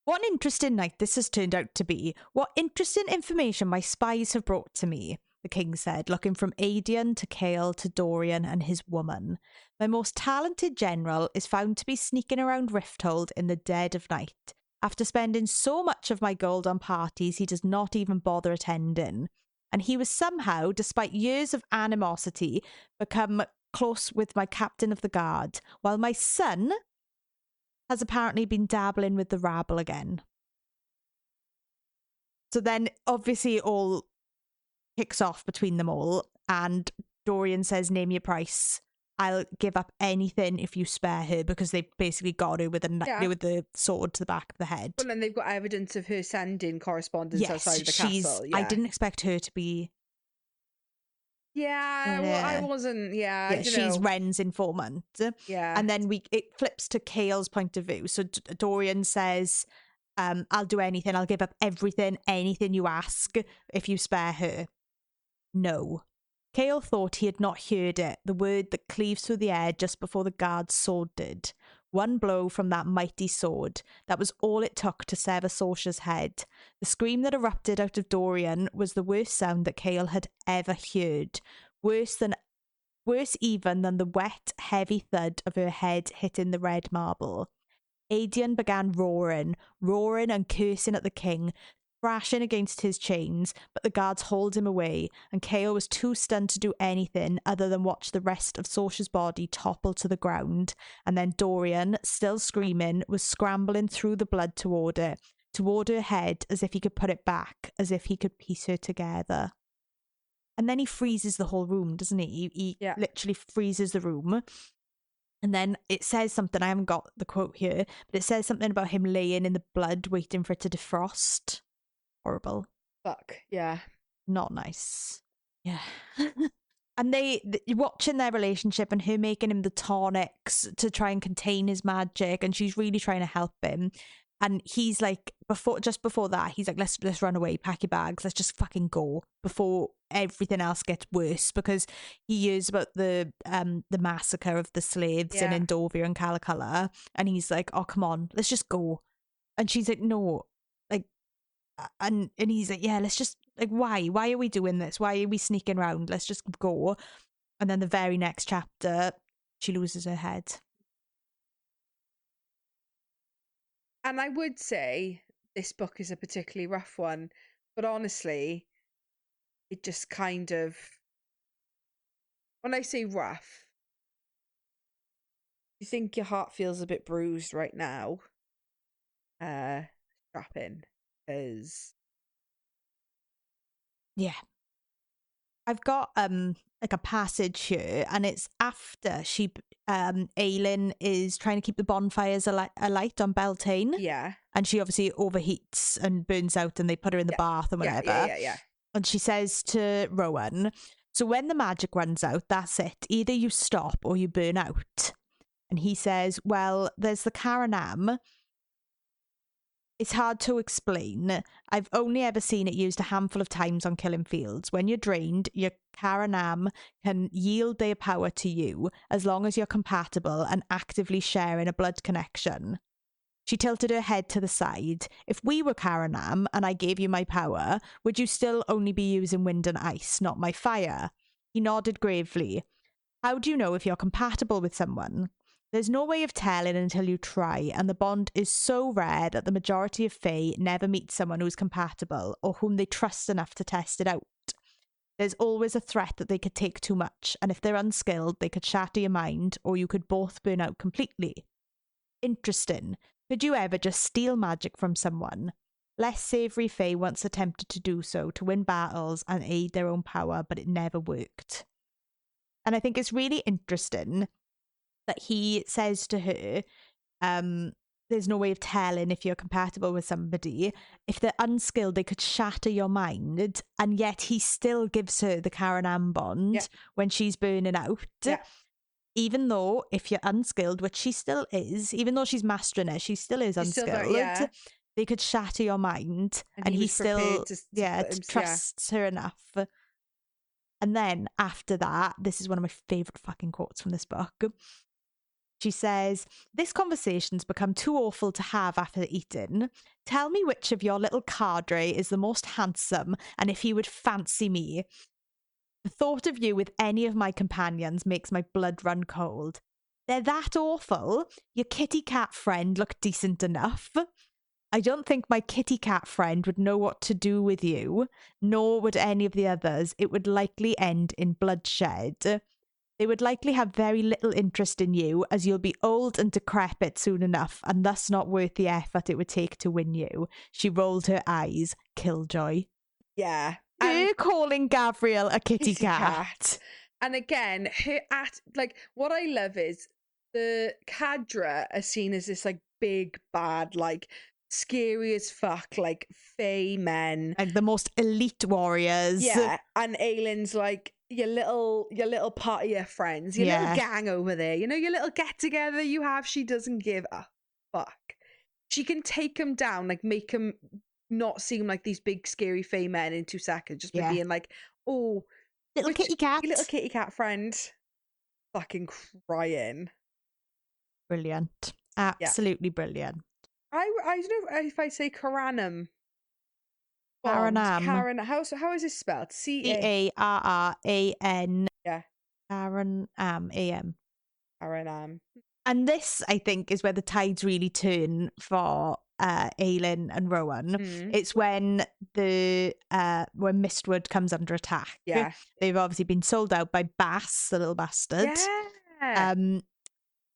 What an interesting night this has turned out to be. What interesting information my spies have brought to me, the king said, looking from Aedion to Chaol to Dorian and his woman. My most talented general is found to be sneaking around Rifthold in the dead of night. After spending so much of my gold on parties he does not even bother attending. And he was somehow, despite years of animosity, become close with my captain of the guard, while my son has apparently been dabbling with the rabble again. So then, obviously, it all kicks off between them all, and Dorian says, name your price. I'll give up anything if you spare her, because they've basically got her with the sword to the back of the head. Well, and they've got evidence of her sending correspondence outside of the castle. Yeah. I didn't expect her to be... Yeah, well, I wasn't. Yeah, she's Ren's informant. Yeah, and then it flips to Chaol's point of view. So Dorian says, "I'll do anything. I'll give up everything, anything you ask, if you spare her." No, Chaol thought he had not heard it. The word that cleaves through the air just before the guard's sword did. One blow from that mighty sword. That was all it took to sever Saoirse's head. The scream that erupted out of Dorian was the worst sound that Chaol had ever heard. Worse even than the wet, heavy thud of her head hitting the red marble. Aedion began roaring and cursing at the king, thrashing against his chains, but the guards hauled him away, and Chaol was too stunned to do anything other than watch the rest of Saoirse's body topple to the ground, and then Dorian, still screaming, was scrambling through the blood toward her head, as if he could put it back, as if he could piece her together. And then he freezes the whole room, doesn't he? He literally freezes the room. And then it says something, I haven't got the quote here, but it says something about him laying in the blood, waiting for it to defrost. Horrible. Fuck, yeah. Not nice. Yeah. And they watching their relationship and her making him the tonics to try and contain his magic, and she's really trying to help him. And he's like, just before that, he's like, let's run away, pack your bags, let's just fucking go before everything else gets worse, because he hears about the massacre of the slaves in Endovia and Calaculla, and he's like, oh, come on, let's just go. And she's like, no, like, and he's like, yeah, let's just, like, why are we doing this? Why are we sneaking around? Let's just go. And then the very next chapter, she loses her head. And I would say this book is a particularly rough one, but honestly, it just kind of, when I say rough, you think your heart feels a bit bruised right now, strap in, because... Yeah. I've got like a passage here, and it's after Aelin is trying to keep the bonfires alight on Beltane. Yeah. And she obviously overheats and burns out, and they put her in the bath and whatever. Yeah. And she says to Rowan, so when the magic runs out, that's it. Either you stop or you burn out. And he says, well, there's the Caranam. It's hard to explain. I've only ever seen it used a handful of times on killing fields. When you're drained, your Karanam can yield their power to you as long as you're compatible and actively sharing a blood connection. She tilted her head to the side. If we were Karanam and I gave you my power, would you still only be using wind and ice, not my fire? He nodded gravely. How do you know if you're compatible with someone? There's no way of telling until you try, and the bond is so rare that the majority of Fae never meet someone who's compatible or whom they trust enough to test it out. There's always a threat that they could take too much, and if they're unskilled, they could shatter your mind, or you could both burn out completely. Interesting. Could you ever just steal magic from someone? Less savoury Fae once attempted to do so to win battles and aid their own power, but it never worked. And I think it's really interesting that he says to her, there's no way of telling if you're compatible with somebody. If they're unskilled, they could shatter your mind. And yet he still gives her the Karanam bond when she's burning out. Yeah. Even though if you're unskilled, which she still is, even though she's mastering it, she still is unskilled. They could shatter your mind. And he still trusts her enough. And then after that, this is one of my favourite fucking quotes from this book. She says, this conversation's become too awful to have after eating. Tell me which of your little cadre is the most handsome and if he would fancy me. The thought of you with any of my companions makes my blood run cold. They're that awful? Your kitty cat friend looked decent enough. I don't think my kitty cat friend would know what to do with you, nor would any of the others. It would likely end in bloodshed. They would likely have very little interest in you, as you'll be old and decrepit soon enough, and thus not worth the effort it would take to win you. She rolled her eyes. Killjoy. Yeah. Her calling Gabriel a kitty cat. And again, what I love is the cadre are seen as this, like, big, bad, like, scary as fuck, like, Fae men. Like the most elite warriors. Yeah. And Aylin's like, your little party of friends, your little gang over there, you know, your little get together you have. She doesn't give a fuck. She can take them down, like make them not seem like these big scary Fae men in 2 seconds, just by being like, oh, little kitty cat, your little kitty cat friend. Fucking crying. Brilliant. Absolutely brilliant. I don't know if I say Karanam. Karanam. How is it spelled? Carran. Yeah. Karanam. A-M. Karanam. And this, I think, is where the tides really turn for Aelin and Rowan. It's when when Mistwood comes under attack. Yeah. They've obviously been sold out by Bass, the little bastard. Yeah.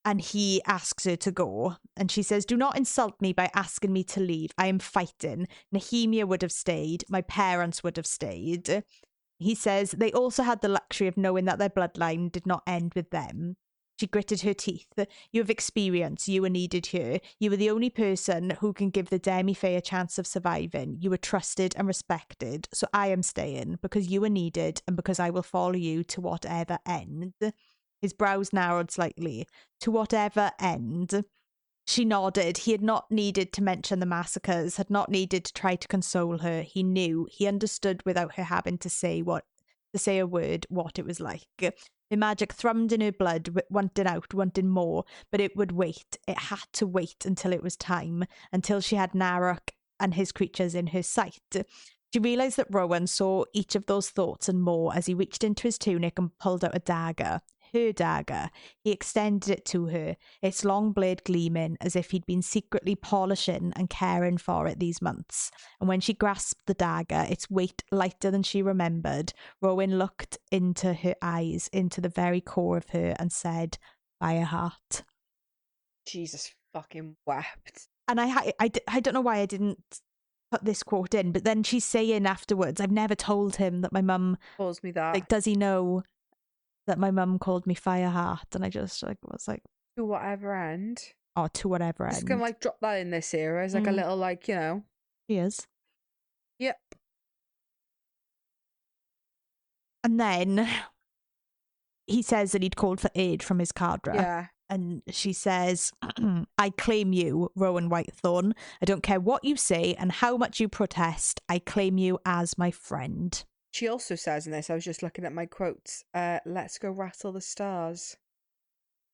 And he asks her to go. And she says, do not insult me by asking me to leave. I am fighting. Nehemia would have stayed. My parents would have stayed. He says, they also had the luxury of knowing that their bloodline did not end with them. She gritted her teeth. You have experience. You were needed here. You were the only person who can give the Demi-Fae a chance of surviving. You were trusted and respected. So I am staying because you were needed and because I will follow you to whatever end. His brows narrowed slightly. To whatever end. She nodded. He had not needed to mention the massacres, had not needed to try to console her. He knew. He understood without her having to say a word what it was like. The magic thrummed in her blood, wanting out, wanting more, but it would wait. It had to wait until it was time, until she had Narok and his creatures in her sight. She realised that Rowan saw each of those thoughts and more as he reached into his tunic and pulled out a dagger. Her dagger. He extended it to her, its long blade gleaming as if he'd been secretly polishing and caring for it these months. And when she grasped the dagger, its weight lighter than she remembered, Rowan looked into her eyes, into the very core of her, and said, Fireheart. Jesus fucking wept. And I don't know why I didn't put this quote in, but then she's saying afterwards, I've never told him that my mum calls me that. Like, does he know that my mum called me Fireheart? And I just was like, to whatever end. Oh, to whatever end. Just gonna like drop that in this era as like a little, like, you know. He is. Yep. And then he says that he'd called for aid from his cadre. Yeah. And she says, I claim you, Rowan Whitethorn. I don't care what you say and how much you protest. I claim you as my friend. She also says in this, I was just looking at my quotes, let's go rattle the stars.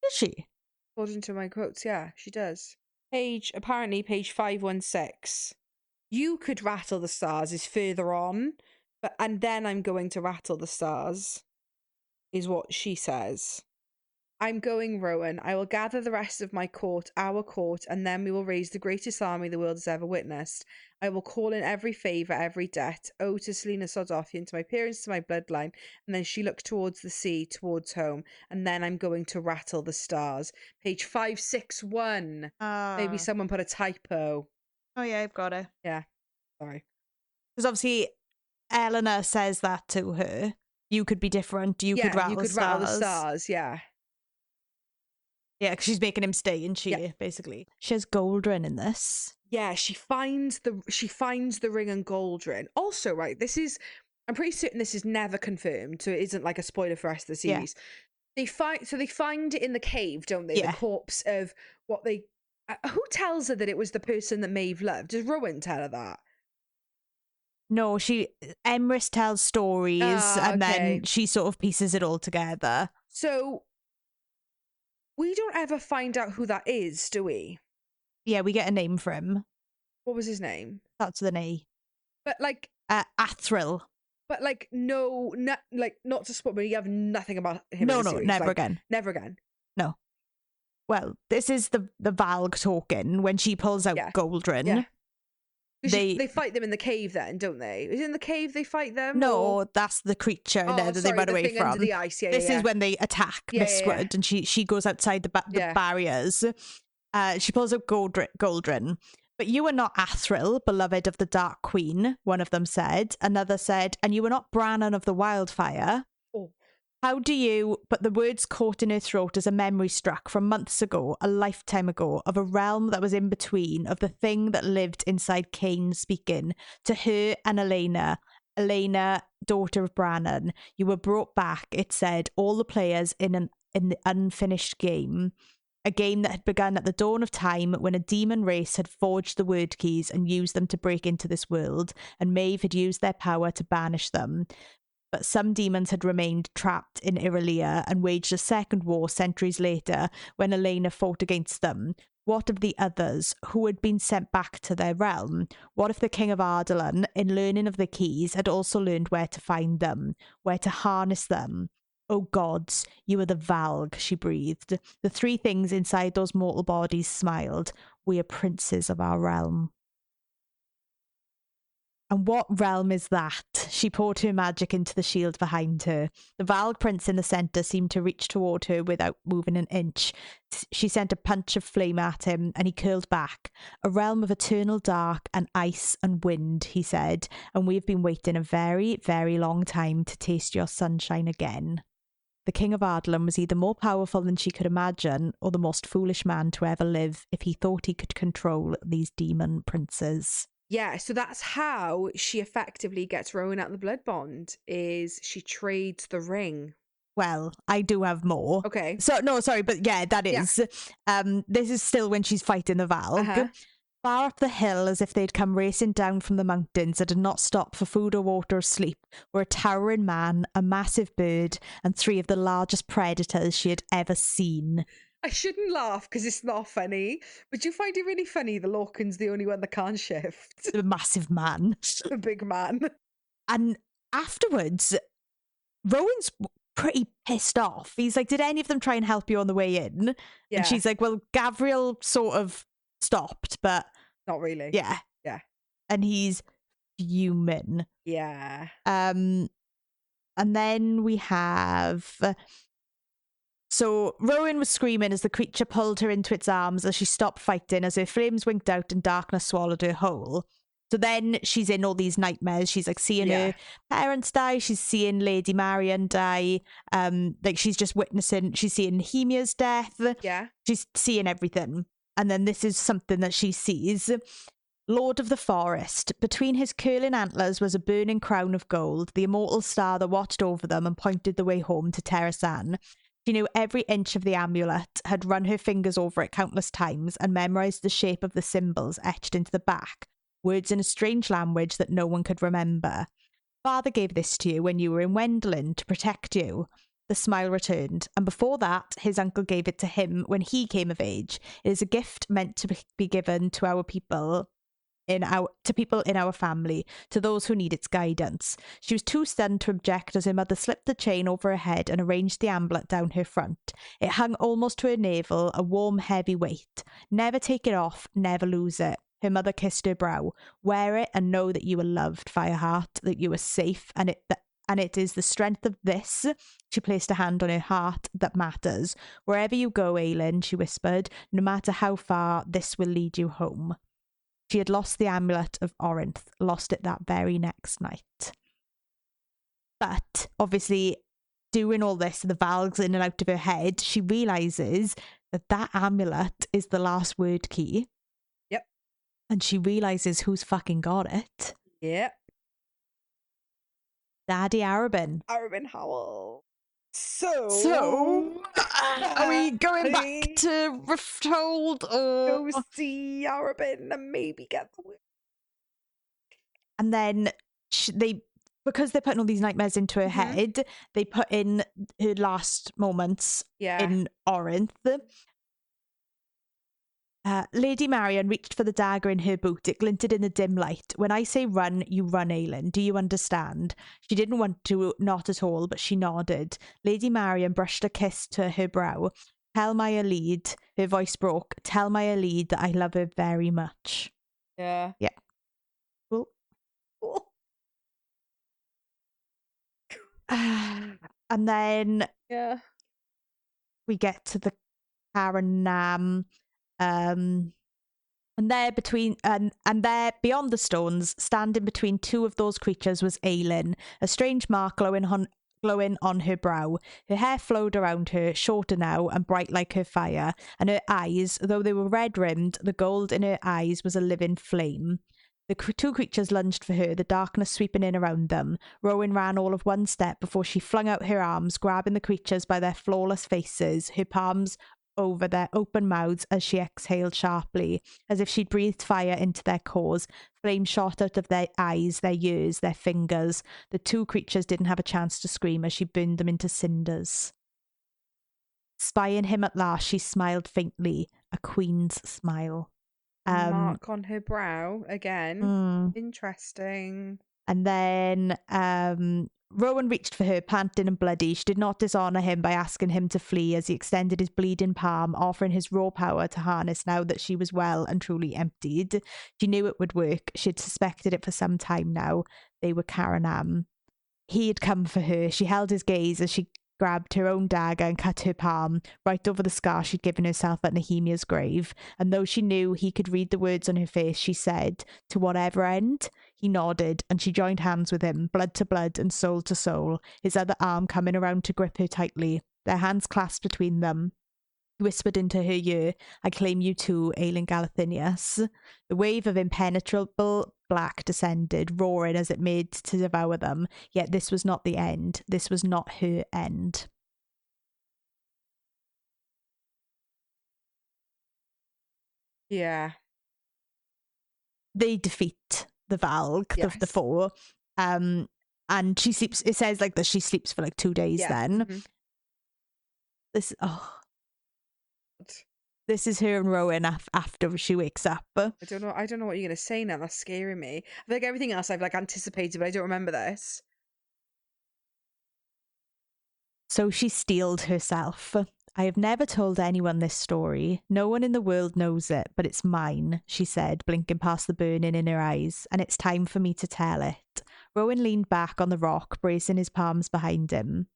Does she? According to my quotes, yeah, she does. Apparently page 516. You could rattle the stars is further on, and then I'm going to rattle the stars, is what she says. I'm going, Rowan. I will gather the rest of my court, our court, and then we will raise the greatest army the world has ever witnessed. I will call in every favour, every debt. Oh, to Celaena Sardothien, to my parents, to my bloodline. And then she looked towards the sea, towards home. And then I'm going to rattle the stars. Page 561. Maybe someone put a typo. Oh, yeah, I've got it. Yeah. Sorry. Because obviously, Eleanor says that to her. You could be different. You could rattle the stars. Yeah. Yeah, because she's making him stay, isn't she? Basically, she has Goldrin in this. Yeah, she finds the ring and Goldrin. Also, right, I'm pretty certain this is never confirmed, so it isn't like a spoiler for the rest of the series. Yeah. They find it in the cave, don't they? Yeah. The corpse of what they. Who tells her that it was the person that Maeve loved? Does Rowan tell her that? No, Emrys tells stories, and then she sort of pieces it all together. So. We don't ever find out who that is, do we? Yeah, we get a name for him. What was his name? That's the name. But like... Athril. But like, not to spoil, but you have nothing about him No, in the series. never again. Never again. No. Well, this is the Valg talking when she pulls out Goldrin. Yeah. They fight them in the cave then, don't they? Is it in the cave they fight them? No, that's the creature that they run away from. Under the ice. Yeah, this is when they attack Miss Squid, and she goes outside the barriers. She pulls out Goldrin. But you are not Athril, beloved of the Dark Queen, one of them said. Another said, and you are not Brannon of the Wildfire. Oh. How do you... But the words caught in her throat as a memory struck from months ago, a lifetime ago, of a realm that was in between, of the thing that lived inside Cain speaking. To her and Elena, daughter of Brannon, you were brought back, it said, all the players in the unfinished game. A game that had begun at the dawn of time when a demon race had forged the word keys and used them to break into this world, and Maeve had used their power to banish them. But some demons had remained trapped in Irelia and waged a second war centuries later when Elena fought against them. What of the others who had been sent back to their realm? What if the King of Ardalan, in learning of the keys, had also learned where to find them, where to harness them? Oh gods, you are the Valg, she breathed. The three things inside those mortal bodies smiled. We are princes of our realm. And what realm is that? She poured her magic into the shield behind her. The Valg prince in the centre seemed to reach toward her without moving an inch. She sent a punch of flame at him, and he curled back. A realm of eternal dark and ice and wind, he said, and we have been waiting a very, very long time to taste your sunshine again. The King of Ardalan was either more powerful than she could imagine, or the most foolish man to ever live if he thought he could control these demon princes. Yeah, so that's how she effectively gets Rowan out of the blood bond, is she trades the ring. Well, I do have more. Okay. So, no, sorry, but yeah, that is. Yeah. This is still when she's fighting the Valg. Uh-huh. Far up the hill, as if they'd come racing down from the mountains and had not stopped for food or water or sleep, were a towering man, a massive bird, and three of the largest predators she had ever seen. I shouldn't laugh because it's not funny, but you find it really funny the Lorcan's the only one that can't shift. The massive man. The big man. And afterwards, Rowan's pretty pissed off. He's like, did any of them try and help you on the way in? Yeah. And she's like, well, Gavriel sort of stopped, but... Not really. Yeah. Yeah. And he's fuming. Yeah. And then we have... So Rowan was screaming as the creature pulled her into its arms as she stopped fighting, as her flames winked out and darkness swallowed her whole. So then she's in all these nightmares. She's like seeing her parents die. She's seeing Lady Marian die. Like she's just witnessing, she's seeing Hemia's death. Yeah. She's seeing everything. And then this is something that she sees. Lord of the Forest. Between his curling antlers was a burning crown of gold, the immortal star that watched over them and pointed the way home to Terrasan. She knew every inch of the amulet, had run her fingers over it countless times, and memorised the shape of the symbols etched into the back, words in a strange language that no one could remember. Father gave this to you when you were in Wendland to protect you. The smile returned, and before that, his uncle gave it to him when he came of age. It is a gift meant to be given to our people. To people in our family, to those who need its guidance. She was too stunned to object as her mother slipped the chain over her head and arranged the amulet down her front. It hung almost to her navel, a warm, heavy weight. Never take it off, never lose it. Her mother kissed her brow. Wear it and know that you are loved, Fireheart, that you are safe, and it is the strength of this, she placed a hand on her heart, that matters. Wherever you go, Aelin, she whispered, no matter how far, this will lead you home. She had lost the amulet of Orinth, lost it that very next night. But, obviously, doing all this, the valves in and out of her head, she realises that amulet is the last word key. Yep. And she realises who's fucking got it. Yep. Daddy Arabin. Arabin Howell. So are we going back to Rifthold or go see Arabin and maybe get the word? And then because they're putting all these nightmares into her head, they put in her last moments in Orinth. Lady Marion reached for the dagger in her boot. It glinted in the dim light. When I say run, you run, Aelin. Do you understand? She didn't want to, not at all, but she nodded. Lady Marion brushed a kiss to her brow. Tell my Alid, her voice broke. Tell my Alid that I love her very much. Yeah. Yeah. Cool. And then we get to the Karanam. And there beyond the stones, standing between two of those creatures, was Aelin, a strange mark glowing on her brow. Her hair flowed around her, shorter now and bright like her fire, and her eyes, though they were red-rimmed, the gold in her eyes was a living flame. The two creatures lunged for her, the darkness sweeping in around them. Rowan ran all of one step before she flung out her arms, grabbing the creatures by their flawless faces, her palms over their open mouths as she exhaled sharply, as if she'd breathed fire into their cores. Flames shot out of their eyes, their ears, their fingers. The two creatures didn't have a chance to scream as she burned them into cinders. Spying him at last, she smiled faintly, a queen's smile. Mark on her brow again. Interesting. And then Rowan reached for her, panting and bloody. She did not dishonour him by asking him to flee as he extended his bleeding palm, offering his raw power to harness now that she was well and truly emptied. She knew it would work. She had suspected it for some time now. They were Karanam. He had come for her. She held his gaze as she grabbed her own dagger and cut her palm, right over the scar she'd given herself at Nehemia's grave. And though she knew he could read the words on her face, she said, "To whatever end?" He nodded, and she joined hands with him, blood to blood and soul to soul, his other arm coming around to grip her tightly. Their hands clasped between them. He whispered into her ear, "I claim you too, Aelin Galathinius." The wave of impenetrable black descended, roaring as it made to devour them. Yet this was not the end. This was not her end. Yeah. They defeat the Valg, the four. And she sleeps, it says like that she sleeps for like 2 days then. This is her and Rowan after she wakes up. I don't know what you're gonna say now. That's scaring me. I think everything else I've like anticipated, but I don't remember this. So she steeled herself. "I have never told anyone this story. No one in the world knows it, but it's mine," she said, blinking past the burning in her eyes, "and it's time for me to tell it." Rowan leaned back on the rock, bracing his palms behind him.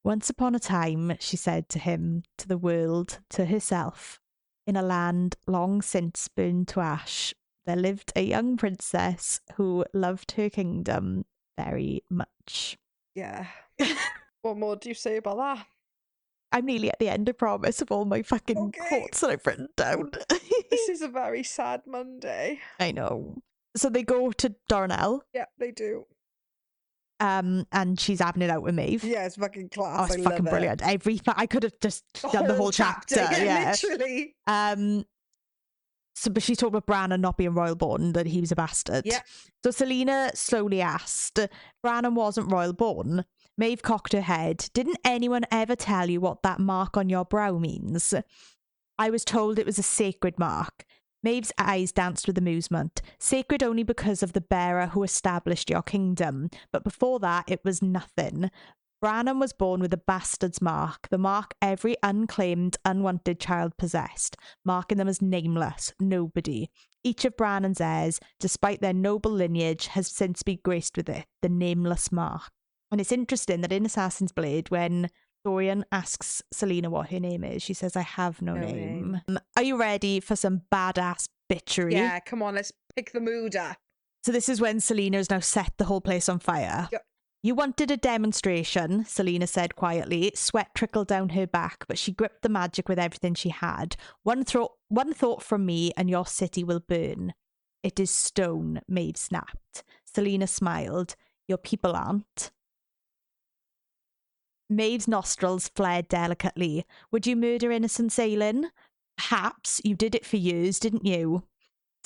"Once upon a time," she said to him, to the world, to herself, "in a land long since burned to ash, there lived a young princess who loved her kingdom very much." Yeah. What more do you say about that? I'm nearly at the end, I promise, of all my fucking quotes that I've written down. This is a very sad Monday. I know. So they go to Darnell. Yeah, they do. and she's having it out with Maeve. Yeah, it's fucking class. Oh, it's fucking brilliant. I could have just done the whole chapter. Yeah, literally. So, but she's talking about Brannon not being royal born, that he was a bastard. Yeah. So Celaena slowly asked, Brannon wasn't royal born. Maeve cocked her head. Didn't anyone ever tell you what that mark on your brow means? I was told it was a sacred mark. Maeve's eyes danced with amusement. Sacred only because of the bearer who established your kingdom. But before that, it was nothing. Brannon was born with a bastard's mark, the mark every unclaimed, unwanted child possessed, marking them as nameless, nobody. Each of Brannon's heirs, despite their noble lineage, has since been graced with it, the nameless mark. And it's interesting that in Assassin's Blade, when Dorian asks Celaena what her name is, she says, I have no name. Are you ready for some badass bitchery? Yeah, come on, let's pick the mood up. So this is when Celaena has now set the whole place on fire. Yep. You wanted a demonstration, Celaena said quietly. Sweat trickled down her back, but she gripped the magic with everything she had. One thought from me and your city will burn. It is stone, Maeve snapped. Celaena smiled. Your people aren't. Maeve's nostrils flared delicately. Would you murder innocent Aelin? Perhaps. You did it for years, didn't you?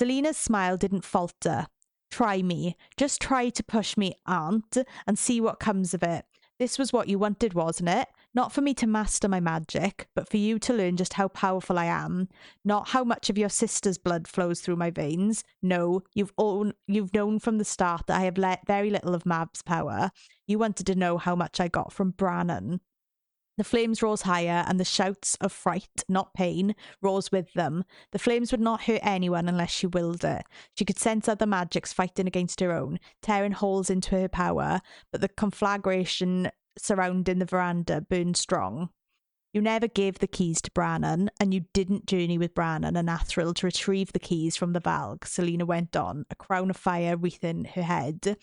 Celena's smile didn't falter. Try me. Just try to push me, aunt, and see what comes of it. This was what you wanted, wasn't it? Not for me to master my magic, but for you to learn just how powerful I am. Not how much of your sister's blood flows through my veins. No, you've known from the start that I have very little of Mab's power. You wanted to know how much I got from Brannon. The flames rose higher, and the shouts of fright, not pain, rose with them. The flames would not hurt anyone unless she willed it. She could sense other magics fighting against her own, tearing holes into her power, but the conflagration surrounding the veranda burned strong. You never gave the keys to Brannon, and you didn't journey with Brannon and Athril to retrieve the keys from the Valg, Celaena went on, a crown of fire wreathing her head.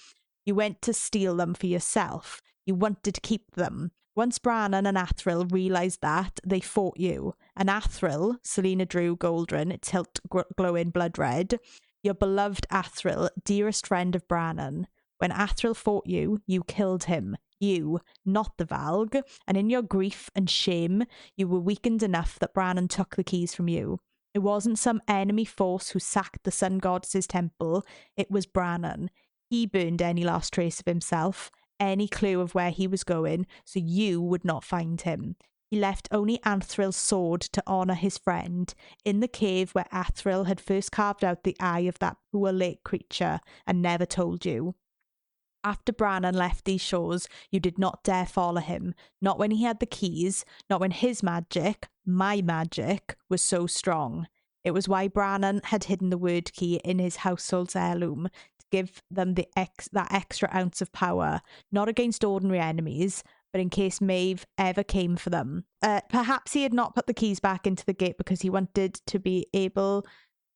You went to steal them for yourself. You wanted to keep them. Once Brannon and Athril realised that, they fought you. And Athril, Celaena drew Goldrin, its hilt glowing blood red, your beloved Athril, dearest friend of Brannon. When Athril fought you, you killed him. You, not the Valg. And in your grief and shame, you were weakened enough that Brannon took the keys from you. It wasn't some enemy force who sacked the sun goddess's temple. It was Brannon. He burned any last trace of himself, any clue of where he was going, so you would not find him. He left only Athril's sword to honour his friend, in the cave where Athril had first carved out the eye of that poor lake creature, and never told you. After Brannon left these shores, you did not dare follow him, not when he had the keys, not when his magic, my magic, was so strong. It was why Brannon had hidden the word key in his household's heirloom, to give them that extra ounce of power, not against ordinary enemies, but in case Maeve ever came for them. Perhaps he had not put the keys back into the gate because he wanted to be able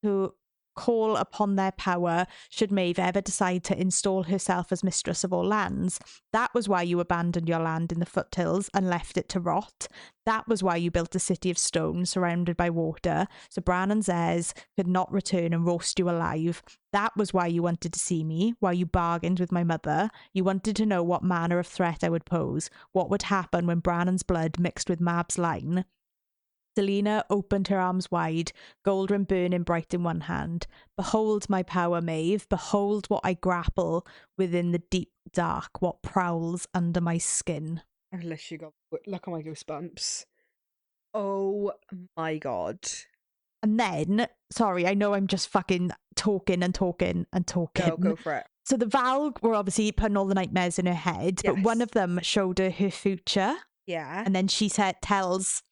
to call upon their power should Maeve ever decide to install herself as mistress of all lands. That was why you abandoned your land in the foothills and left it to rot. That was why you built a city of stone surrounded by water, so Brannon's heirs could not return and roast you alive. That was why you wanted to see me, why you bargained with my mother. You wanted to know what manner of threat I would pose, what would happen when Brannon's blood mixed with Mab's line. Celaena opened her arms wide, Goldrin burning bright in one hand. Behold my power, Maeve. Behold what I grapple within the deep dark, what prowls under my skin. I've literally got, look at my goosebumps. Oh my god. And then, sorry, I know I'm just fucking talking and talking and talking. Go for it. So the Valg were obviously putting all the nightmares in her head, but one of them showed her future. Yeah. And then she tells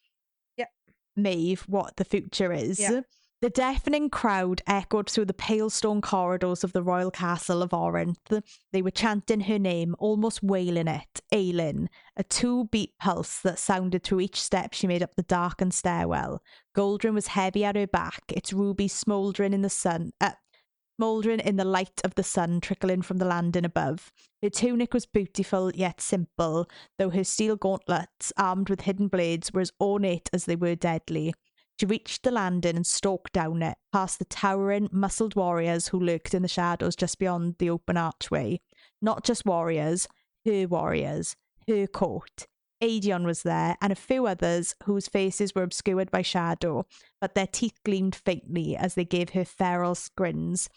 Maeve what the future is. Yeah. The deafening crowd echoed through the pale stone corridors of the royal castle of Orinth. They were chanting her name, almost wailing it, Aelin, a 2-beat pulse that sounded through each step she made up the darkened stairwell. Goldrin was heavy at her back, its ruby smouldering in the light of the sun trickling from the landing above. Her tunic was beautiful yet simple, though her steel gauntlets, armed with hidden blades, were as ornate as they were deadly. She reached the landing and stalked down it, past the towering, muscled warriors who lurked in the shadows just beyond the open archway. Not just warriors, her warriors, her court. Aedion was there, and a few others whose faces were obscured by shadow, but their teeth gleamed faintly as they gave her feral grins.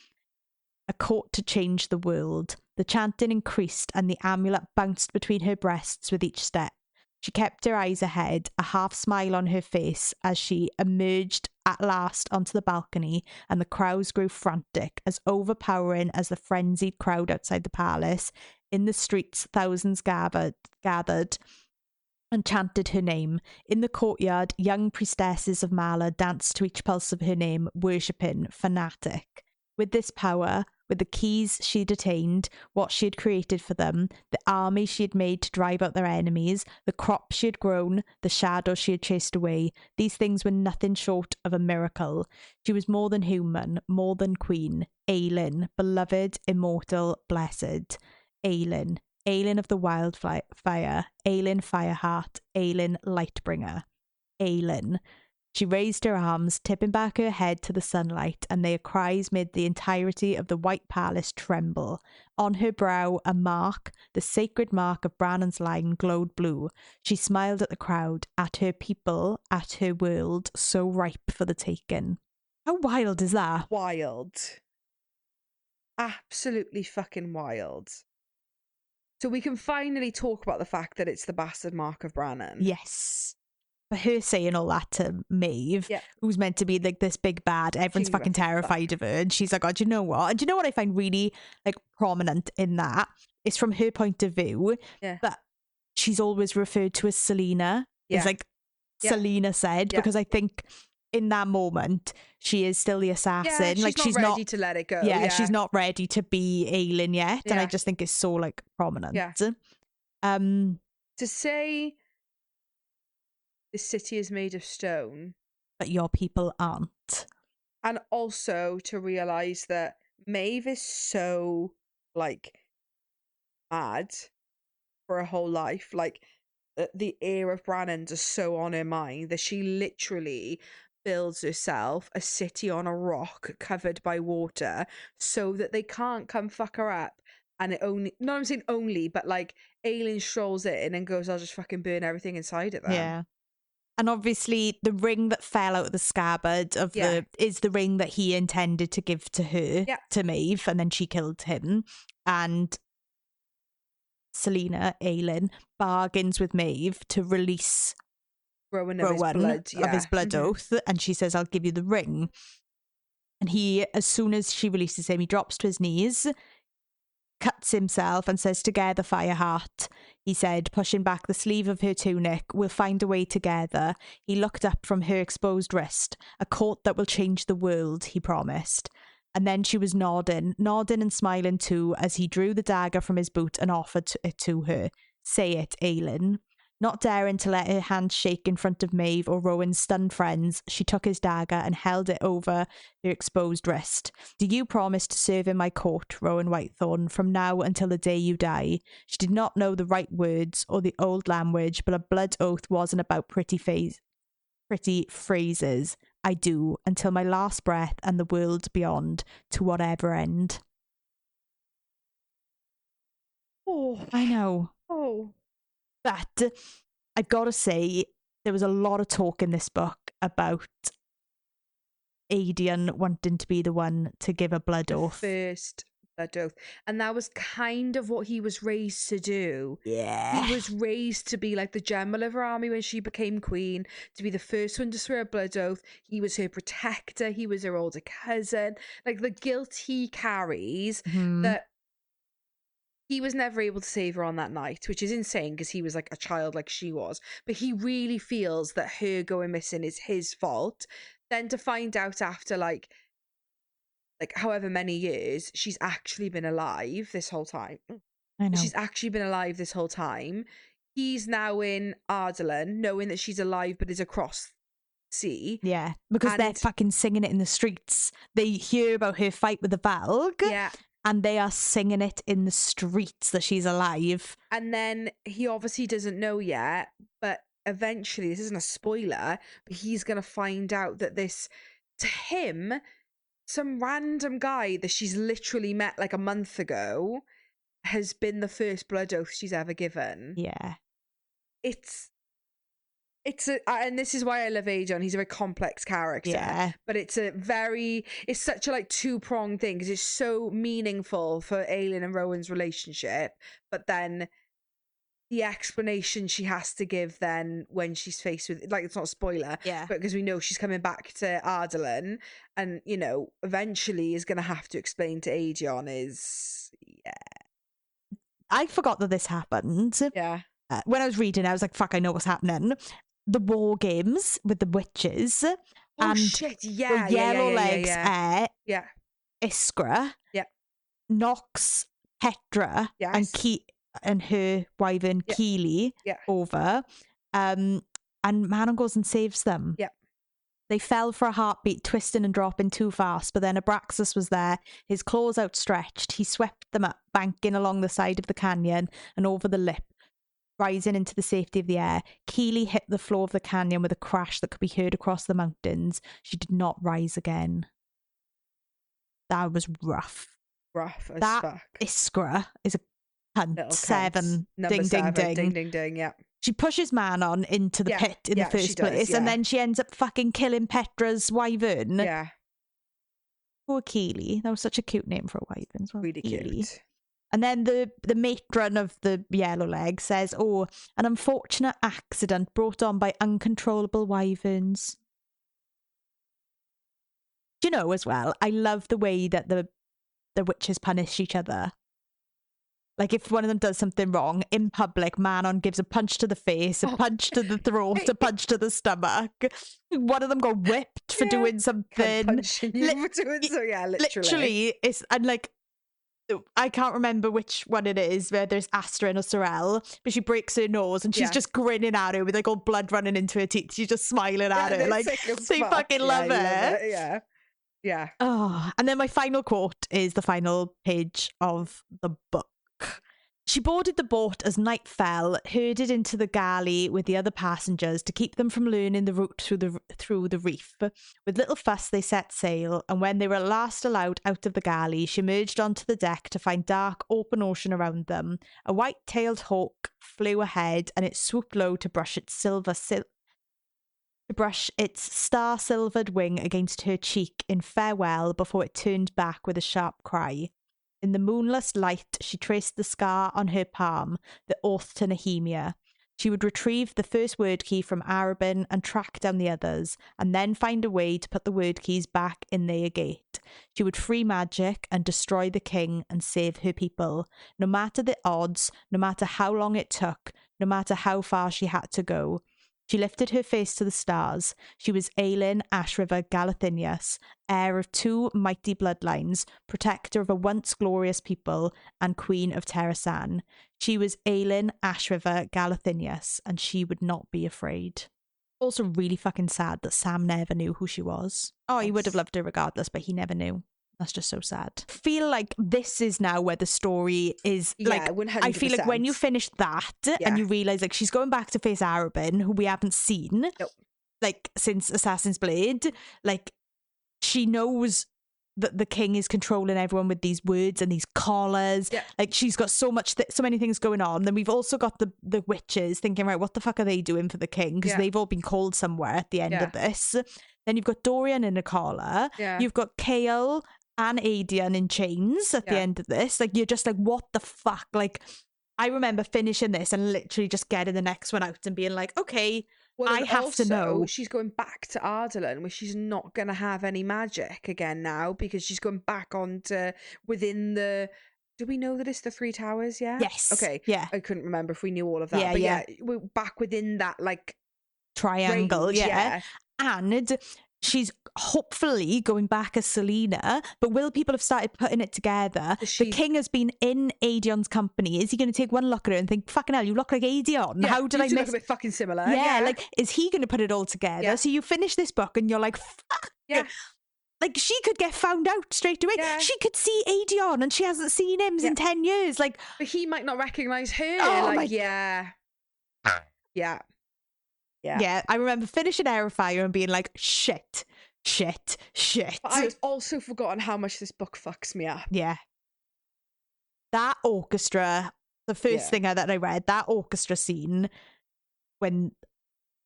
A court to change the world. The chanting increased, and the amulet bounced between her breasts with each step. She kept her eyes ahead, a half smile on her face as she emerged at last onto the balcony, and the crowds grew frantic, as overpowering as the frenzied crowd outside the palace. In the streets, thousands gathered and chanted her name. In the courtyard, young priestesses of Mala danced to each pulse of her name, worshipping, fanatic. With this power, with the keys she'd attained, what she had created for them, the army she had made to drive out their enemies, the crops she had grown, the shadows she had chased away, these things were nothing short of a miracle. She was more than human, more than queen. Aelin, beloved, immortal, blessed. Aelin. Aelin of the wildfire, Aelin Fireheart, Aelin Lightbringer. Aelin. She raised her arms, tipping back her head to the sunlight, and their cries made the entirety of the white palace tremble. On her brow, a mark, the sacred mark of Brannan's line, glowed blue. She smiled at the crowd, at her people, at her world, so ripe for the taking. How wild is that? Wild. Absolutely fucking wild. So we can finally talk about the fact that it's the bastard mark of Brannan. Yes. But her saying all that to Maeve, who's meant to be like this big bad, everyone's fucking terrified of her, and she's like, oh, do you know what? And do you know what I find really like prominent in that? It's from her point of view that she's always referred to as Celaena. It's like Celaena said, because I think in that moment she is still the assassin. She's not ready to let it go. She's not ready to be Aelin yet, and I just think it's so like prominent. To say the city is made of stone, but your people aren't, and also to realize that Maeve is so like mad for her whole life, like the heir of Brannan's are so on her mind that she literally builds herself a city on a rock covered by water so that they can't come fuck her up. And it only, not I'm saying only, but like Aelin strolls in and goes, I'll just fucking burn everything inside of them. Yeah. And obviously the ring that fell out of the scabbard of is the ring that he intended to give to her, to Maeve, and then she killed him. And Celaena, Aelin, bargains with Maeve to release Rowan of his blood oath, and she says, I'll give you the ring. And he, as soon as she releases him, he drops to his knees, cuts himself, and says, together, Fireheart. He said, pushing back the sleeve of her tunic, we'll find a way together. He looked up from her exposed wrist. A court that will change the world, he promised. And then she was nodding and smiling too, as he drew the dagger from his boot and offered it to her. Say it, Aelin. Not daring to let her hand shake in front of Maeve or Rowan's stunned friends, she took his dagger and held it over her exposed wrist. Do you promise to serve in my court, Rowan Whitethorn, from now until the day you die? She did not know the right words or the old language, but a blood oath wasn't about pretty phrases. I do, until my last breath and the world beyond, to whatever end. Oh, I know. Oh. But I've got to say, there was a lot of talk in this book about Aedion wanting to be the one to give a blood oath. First blood oath. And that was kind of what he was raised to do. Yeah. He was raised to be like the general of her army when she became queen, to be the first one to swear a blood oath. He was her protector. He was her older cousin. Like the guilt he carries that he was never able to save her on that night, which is insane because he was like a child like she was. But he really feels that her going missing is his fault. Then to find out after like however many years, she's actually been alive this whole time. I know. She's actually been alive this whole time. He's now in Ardalan, knowing that she's alive but is across sea. Yeah, because they're fucking singing it in the streets. They hear about her fight with the Valg. Yeah. And they are singing it in the streets that she's alive. And then he obviously doesn't know yet, but eventually, this isn't a spoiler, but he's going to find out that this, to him, some random guy that she's literally met like a month ago has been the first blood oath she's ever given. Yeah. And this is why I love Aegon. He's a very complex character. Yeah. But it's such a like two-pronged thing because it's so meaningful for Aelin and Rowan's relationship. But then the explanation she has to give then when she's faced with, like, it's not a spoiler, yeah, but because we know she's coming back to Ardalan and, you know, eventually is going to have to explain to Aegon I forgot that this happened. Yeah. When I was reading, I was like, fuck, I know what's happening. The war games with the witches. And shit, yeah. The yellow legs yeah. Iskra. Yeah. Knocks Petra and her wyvern Keely over. And Manon goes and saves them. Yeah. They fell for a heartbeat, twisting and dropping too fast, but then Abraxas was there, his claws outstretched. He swept them up, banking along the side of the canyon and over the lip, rising into the safety of the air. Keely hit the floor of the canyon with a crash that could be heard across the mountains. She did not rise again. That was rough. Rough as that fuck. Iskra is a cunt. 7. Number ding, 7. ding, ding. Ding, ding, ding, yeah. She pushes Manon into the pit in the first place, and then she ends up fucking killing Petra's wyvern. Yeah. Poor Keely. That was such a cute name for a wyvern as well. Really Keely. cute. And then the matron of the yellow leg says, "Oh, an unfortunate accident brought on by uncontrollable wyverns." Do you know as well, I love the way that the witches punish each other. Like, if one of them does something wrong, in public, Manon gives a punch to the face, a punch to the throat, a punch to the stomach. One of them got whipped for doing something. Punching you for doing so, yeah, literally. And like, I can't remember which one it is, where there's Astrid or Sorel, but she breaks her nose and she's just grinning at her with like all blood running into her teeth. She's just smiling at her. Like, they fucking love her. Yeah. Yeah. Oh, and then my final quote is the final page of the book. She boarded the boat as night fell, herded into the galley with the other passengers to keep them from learning the route through the reef. With little fuss, they set sail, and when they were at last allowed out of the galley, she emerged onto the deck to find dark, open ocean around them. A white-tailed hawk flew ahead, and it swooped low to brush its star-silvered wing against her cheek in farewell before it turned back with a sharp cry. In the moonless light, she traced the scar on her palm, the oath to Nehemia. She would retrieve the first word key from Arabin and track down the others, and then find a way to put the word keys back in their gate. She would free magic and destroy the king and save her people. No matter the odds, no matter how long it took, no matter how far she had to go. She lifted her face to the stars. She was Aelin Ashriver Galathinius, heir of 2 mighty bloodlines, protector of a once glorious people, and queen of Terrasan. She was Aelin Ashriver Galathinius, and she would not be afraid. Also really fucking sad that Sam never knew who she was. Oh, he would have loved her regardless, but he never knew. That's just so sad. I feel like this is now where the story is, like, 100%. I feel like when you finish that and you realise, like, she's going back to face Arabin, who we haven't seen, like, since Assassin's Blade, like, she knows that the king is controlling everyone with these words and these collars. Like, she's got so many things going on. Then we've also got the witches thinking, right, what the fuck are they doing for the king? Because they've all been called somewhere at the end of this. Then you've got Dorian in a collar. You've got Kael and Aedion in chains at the end of this. Like, you're just like, what the fuck? Like, I remember finishing this and literally just getting the next one out and being like, okay, I have to know. She's going back to Ardalan, where she's not going to have any magic again now, because she's going back on to within the... Do we know that it's the 3 towers, yeah? Yes. Okay. Yeah. I couldn't remember if we knew all of that. But we're back within that, like... triangle, range, And she's hopefully going back as Celaena, but will people have started putting it together? The king has been in Aedion's company. Is he going to take one look at her and think, fucking hell, you look like Aedion? How did I miss? Look a bit fucking similar. Like, is he going to put it all together? So you finish this book and you're like, fuck. Like, she could get found out straight away. She could see Aedion and she hasn't seen him in 10 years. Like, but he might not recognise her. Yeah, I remember finishing Heir of Fire and being like, shit. But I've also forgotten how much this book fucks me up. Yeah. that orchestra, the first thing that I read, that orchestra scene when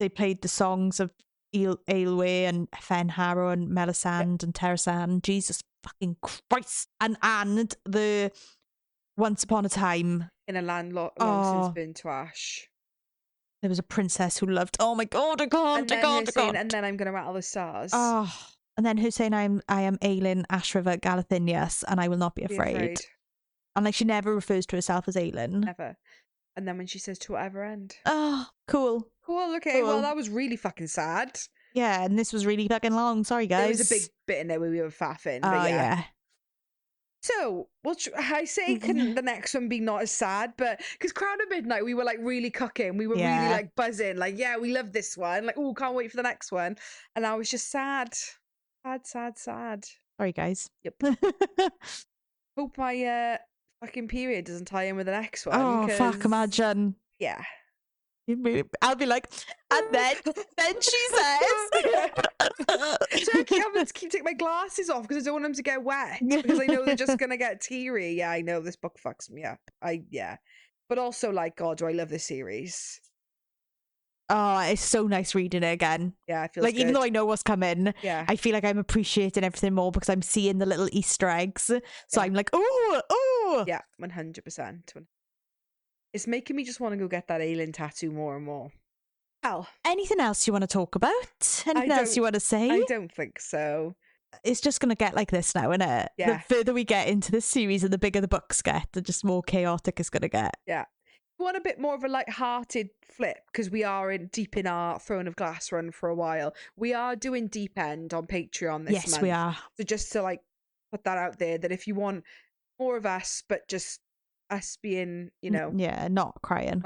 they played the songs of Aelwe and Fenharrow and Melisande and Terrasan, Jesus fucking Christ. And the Once Upon a Time in a land long since been to ash. There was a princess who loved, oh my God, I can't. And then I'm going to rattle the stars. Oh, and then her saying, I am Aelin Ashriver Galathinius, and I will not be afraid. And like, she never refers to herself as Aelin. Never. And then when she says to whatever end. Oh, cool. Cool, okay. Cool. Well, that was really fucking sad. Yeah, and this was really fucking long. Sorry, guys. There was a big bit in there where we were faffing. But yeah. So, I say couldn't the next one be not as sad, but because Crown of Midnight, we were like really cooking. We were really like buzzing. Like, yeah, we love this one. Like, oh, can't wait for the next one. And I was just sad. Sad. Sorry, guys. Yep. Hope my fucking period doesn't tie in with the next one. Oh, fuck, imagine. Yeah. I'll be like, and then she says. So I keep taking my glasses off because I don't want them to get wet because I know they're just gonna get teary. Yeah, I know this book fucks me up. But also like, God, do I love this series? Oh, it's so nice reading it again. Yeah, I feel like, even though I know what's coming, yeah, I feel like I'm appreciating everything more because I'm seeing the little Easter eggs. So I'm like, oh, yeah, 100%. It's making me just want to go get that Aelin tattoo more and more. Hell. Anything else you want to talk about? Anything else you want to say? I don't think so. It's just going to get like this now, isn't it? Yeah. The further we get into this series and the bigger the books get, the just more chaotic it's going to get. Yeah. We want a bit more of a light-hearted flip because we are deep in our Throne of Glass run for a while. We are doing Deep End on Patreon this month. Yes, we are. So just to like put that out there, that if you want more of us, but just us being, not crying,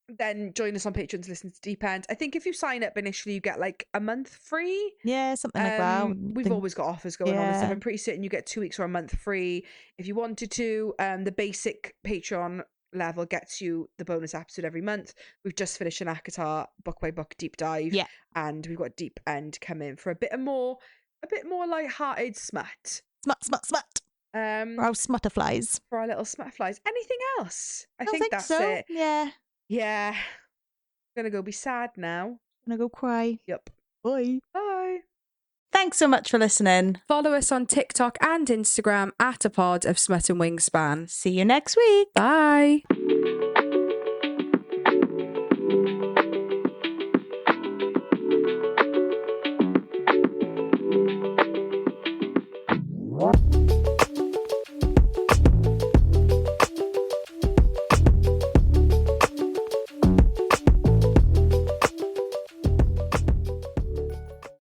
then join us on Patreon to listen to Deep End. I think if you sign up initially, you get like a month free. Yeah, something like that. We've always got offers going on and stuff. I'm pretty certain you get 2 weeks or a month free if you wanted to. The basic Patreon level gets you the bonus episode every month. We've just finished an ACOTAR book by book deep dive, and we've got Deep End coming for a bit more light-hearted smut. Smut. For our Smutterflies. For our little Smutterflies. Anything else? I think that's so. it. Yeah. I'm gonna go be sad now. Gonna go cry. Yep. Bye. Thanks so much for listening. Follow us on TikTok and Instagram @apod of Smut and Wingspan. See you next week. Bye.